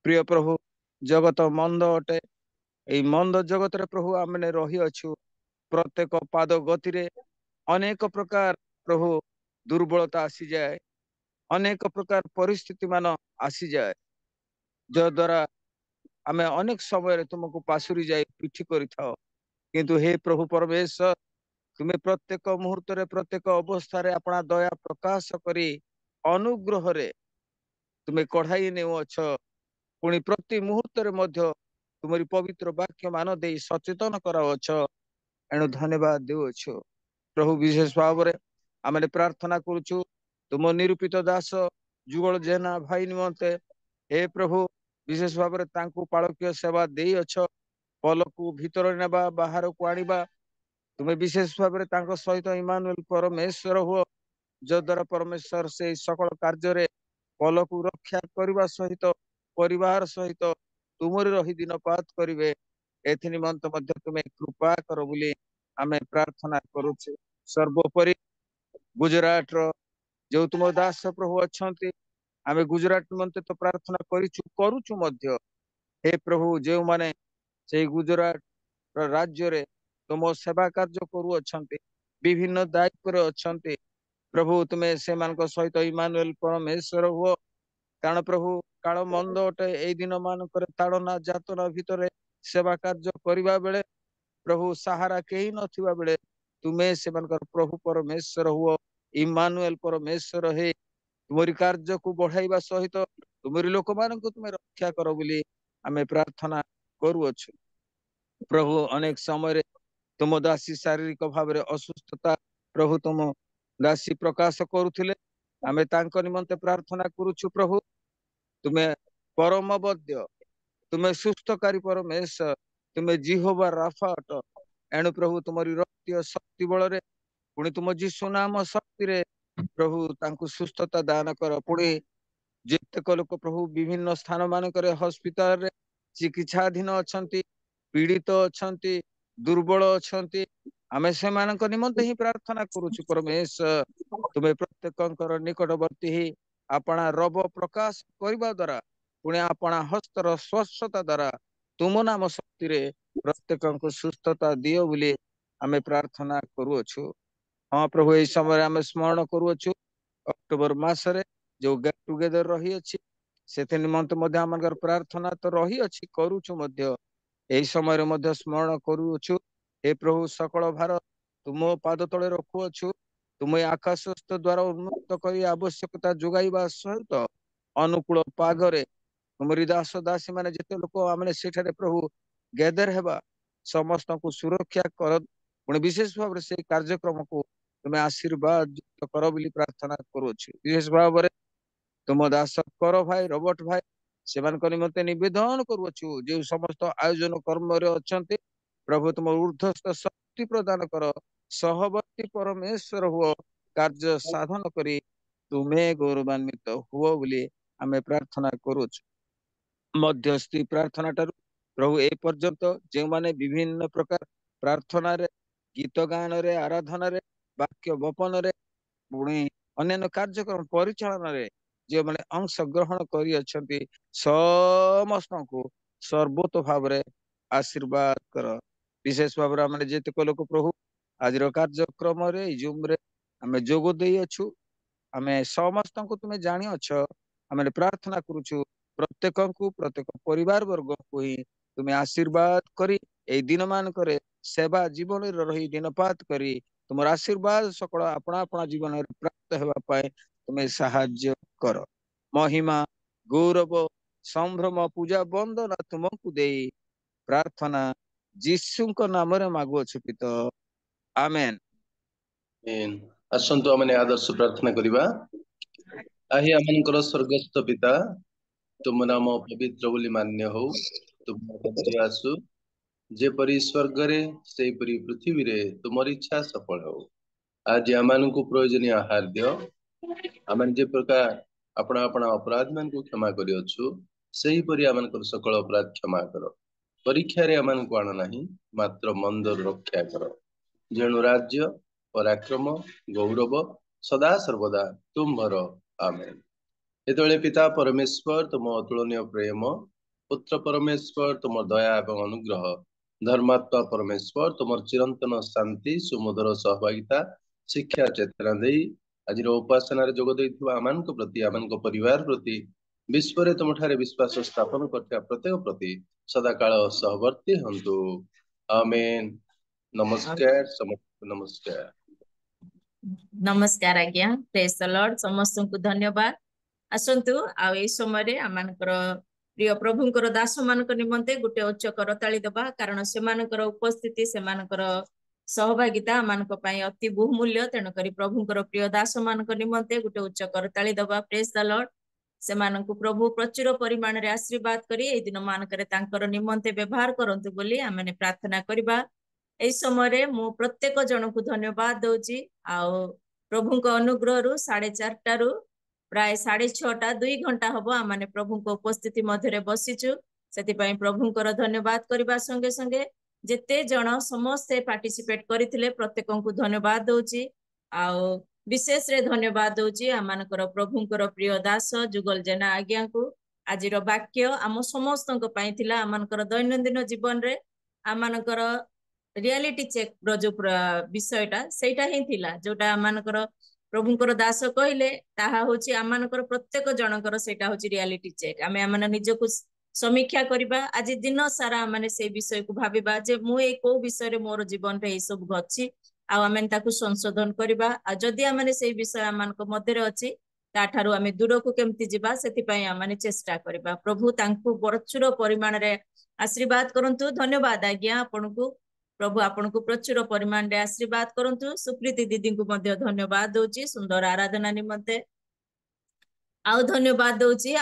प्रिय प्रभु, जगत मंद अटे ए मंद जगत रे प्रभु आमने रही अछु। प्रत्येक पाद गति रे अनेक प्रकार प्रभु दुर्बलता आसी जाए, अनेक प्रकार परिस्थिति मान आसी जाए जो द्वारा आमे अनेक समय तुमको पासुरी जाए पिठी करि थाओ। किंतु हे प्रभु परमेश्वर तुम्हें प्रत्येक मुहूर्त रे प्रत्येक अवस्था रे अपना दया प्रकाश करी अनुग्रह रे तुम्हें कढ़ाई नेउछ। पुणी प्रति मुहूर्त रे मध्य तुम्हारी पवित्र वाक्य मान दे सचेतन कराउछ। एणु धन्यवाद देउछ प्रभु। विशेष भाव रे आमे प्रार्थना करूछु तुम निरूपित दास जुगल जेना भाई निमंते हे प्रभु विशेष भाव रे तांकु पालकीय सेवा देई अछ। पल को भीतर नेबा बाहर को आनिबा तुम्हें विशेष भाव रे तांको सहित इमानुएल परमेश्वर हो जो द्वारा परमेश्वर से सकल कार्य रे पल को रक्षा करने सहित परिवार सहित तुमरी रही दिन पात करिवे एथि निमंत मध्य तुम्हें कृपा कर बोली आमे प्रार्थना करूछु। सर्वोपरि गुजरात रो जो तुम दास प्रभु अच्छे आमे गुजरात निमंते तो प्रार्थना करूछु मध्य हे प्रभु जो माने से गुजरात राज्य रे तुम सेवा कार्य करू अच्छे विभिन्न दायित्व रे अच्छे प्रभु तुम्हें से सहित इमानुएल परमेश्वर हुओ। कारण प्रभु काल मंद अटे ए दिन मानक ताड़ना जातना भितर सेवा कार्य करने बेले प्रभु सहारा कहीं नथिबा बेले तुम्हें से प्रभु परमेश्वर हुओ। इमानुएल परमेश्वर हे तुमरी कार्य को बढ़ाइबा सहित तुमरी लोक मान तुम्हें रक्षा कर बोली आमे प्रार्थना करूछु। प्रभु अनेक समय तुम दासी शारीरिक भाव में असुस्थता प्रभु तुम दासी प्रकाश करुथिले आमे तांको निमंते प्रार्थना करूछु। प्रभु तुम्हें परम वैद्य तुम्हें सुस्थकारी परमेश्वर तुम्हें जिहोवा राफा अट। एणु प्रभु तुमरी रक्तीय शक्ति बल रे पुणी तुम जीशु नाम शक्ति रे प्रभु तांको सुस्थता दान कर। पुणी जेतेक लोक प्रभु विभिन्न स्थान मानक हस्पिटाल रे चिकित्साधीन अछंती पीड़ित अछंती दुर्बल अछंती आमे से मानक निमंते ही प्रार्थना करूछु। परमेश्वर तुम्हें प्रत्येक निकटवर्ती ही अपना रब प्रकाश करने द्वारा पुणे अपना हस्तर स्वस्थता द्वारा तुम नाम शक्ति रे प्रत्येक सुस्थता दियो बोली आमे प्रार्थना करूछु। हाँ प्रभु यही समय आमे स्मरण करूछु अक्टोबर मासरे जो गेट टुगेदर रही अछि से निमंत मध्य आमर प्रार्थना तो रही अछि करूछु मध्य यही समय मध्य स्मरण करूछु। हे प्रभु सकल भार तुम पाद तले रखुअछु तुम आकाशस्थ द्वारा उन्मुक्त कर आवश्यकता जोगाइबा सहित अनुकूल पागरे तुमरी दास दासी माने जेते लोक आमने सेठारे प्रभु गैदर हेबा समस्त को सुरक्षा कर पुणी विशेष भाव से कार्यक्रम को तुम्हें आशीर्वाद युक्त कर बोली प्रार्थना करूछु। विशेष भाव में तुम दास कर भाई रबर्ट भाई से निमंते निवेदन करूछु जो समस्त आयोजन कर्म रे अछंती प्रभु तुम ऊर्ध्वस्त शक्ति प्रदान कर सहवर्ती परमेश्वर हुओ कार्य साधन करी तुम्हें गौरवान्वित हुओ बोली आमे प्रार्थना करूछु। मध्यस्थी प्रार्थना टारू प्रभु ए पर्यंत जो माने विभिन्न प्रकार प्रार्थना रे गीत गान रे आराधना रे वाक्य वपन रे पुणी अन्य कार्यक्रम परिचालन रे जो माने अंश ग्रहण करी अछंती समस्त को सर्वोत भाव रे आशीर्वाद कर। विशेष भाव रे माने जेतेक लोक प्रभु आज कार्यक्रम रे जूम रे आमे जोग देई अछु आमे समस्त को तुम्हें जानी अछ आमे प्रार्थना करूछु प्रत्येक परिवार वर्ग को ही तुम्हें आशीर्वाद करी ए दिन मान करे सेवा जीवन रही दिनपात करी तुम आशीर्वाद सकल अपना अपना जीवन में प्राप्त हेबा पाए तुम्हें साहाय्य कर महिमा गौरव संभ्रम पूजा वंदना तुमको दे प्रार्थना जीशु नाम रे मागुअछु पिता आमेन। आसंतु आमने आदर्श प्रार्थना करिबा। आहि आमनकर स्वर्गस्थ पिता तुम नाम पवित्र बोली मान्य हो तुम राज्य आसु जेपरी स्वर्ग रे से परी पृथ्वी रे तुमर इच्छा सफल हो। आज आमान को प्रयोजनीय आहार दियो आमन जे प्रकार अपना अपना अपराध मान को क्षमा करि अछु सही परी आमन कर सकल अपराध क्षमा करो परीक्षा रे आमन को आनो नाही मात्र मंदर रक्षा करो जेणु राज्य पराक्रम गौरव सदा सर्वदा तुम्हर आमेन। एतले पिता परमेश्वर तुम अतुलनीय प्रेम पुत्र परमेश्वर तुम दया एवं अनुग्रह धर्मात्मा परमेश्वर तुम चिरंतन शांति सुमधुर सहभागिता शिक्षा चेतना दे आज उपासना जोग देथिबा आमान को प्रति आमान को परिवार प्रति विश्व रे तुम ठारे विश्वास स्थापन करथिबा प्रत्येक प्रति सदा काल सहवर्ती हंतु आमेन। नमस्कार समस्त नमस्कार नमस्कार आज्ञा प्रेज द लॉर्ड समस्त को धन्यवाद। आसंतु आ ए समय आमानकर प्रिय प्रभुंकर दास मानक निमंते गुटे उच्च करताली दबा कारण से मानकर उपस्थिति से मानकर सहभागिता मानक पई अति बहुमूल्य तेणु करी प्रभुंकर प्रिय दास मानक निमंते गुटे उच्च करताली दबा प्रेज द लॉर्ड से मानक प्रभु प्रचुर परिमाण रे आशीर्वाद करी ए दिन मानकर तांकर निमंते व्यवहार करंतु बोली आमने प्रार्थना करबा। ए समय मु प्रत्येक जन को धन्यवाद दउची आउ प्रभुंक अनुग्रह रु 4:30 रु प्राय 6:30 2 घंटा हबो आमाने प्रभुंक उपस्थिति मध्यरे बसिचु सेति पई प्रभुंकर धन्यवाद करबा संगे संगे जेते जन समस्त पार्टिसिपेट करिथिले प्रत्येक को धन्यवाद दउची आउ विशेष रे धन्यवाद दउची आमानकर प्रभुंकर प्रिय दास जुगल जेना आज्ञा को आजिर वाक्य आम समस्त को पई थिला आमानकर दैनंदिन जीवन रे आमानकर रियलिटी चेक रो जो विषयटा सेटा ही थिला जोटा आमानकर प्रभुंकर दास कहले ताहा होची आमानकर प्रत्येक जनकर सेटा होची रियलिटी चेक आमे आमान निजको समीक्षा करिबा आज दिन सारा माने से विषय को भाबिबा जे मु ए को विषय रे मोर जीवन रे ए सब गछि आ आमेन ताकू संशोधन करिबा आ जदि आमाने से विषय आमानक मध्य रे अछि ताठारु आमे दूर को केमति जिबा सेति पई आमाने चेष्टा करिबा। प्रभु तांकू प्रचुर परिमाण रे आशीर्वाद करंतु। धन्यवाद आज्ञा आपनको प्रभु आपन को प्रचुर परिमाण रे आशीर्वाद करंतु। सुप्रीति दीदी को मध्य धन्यवाद दउची सुंदर आराधना निमंते आउ धन्यवाद दउची।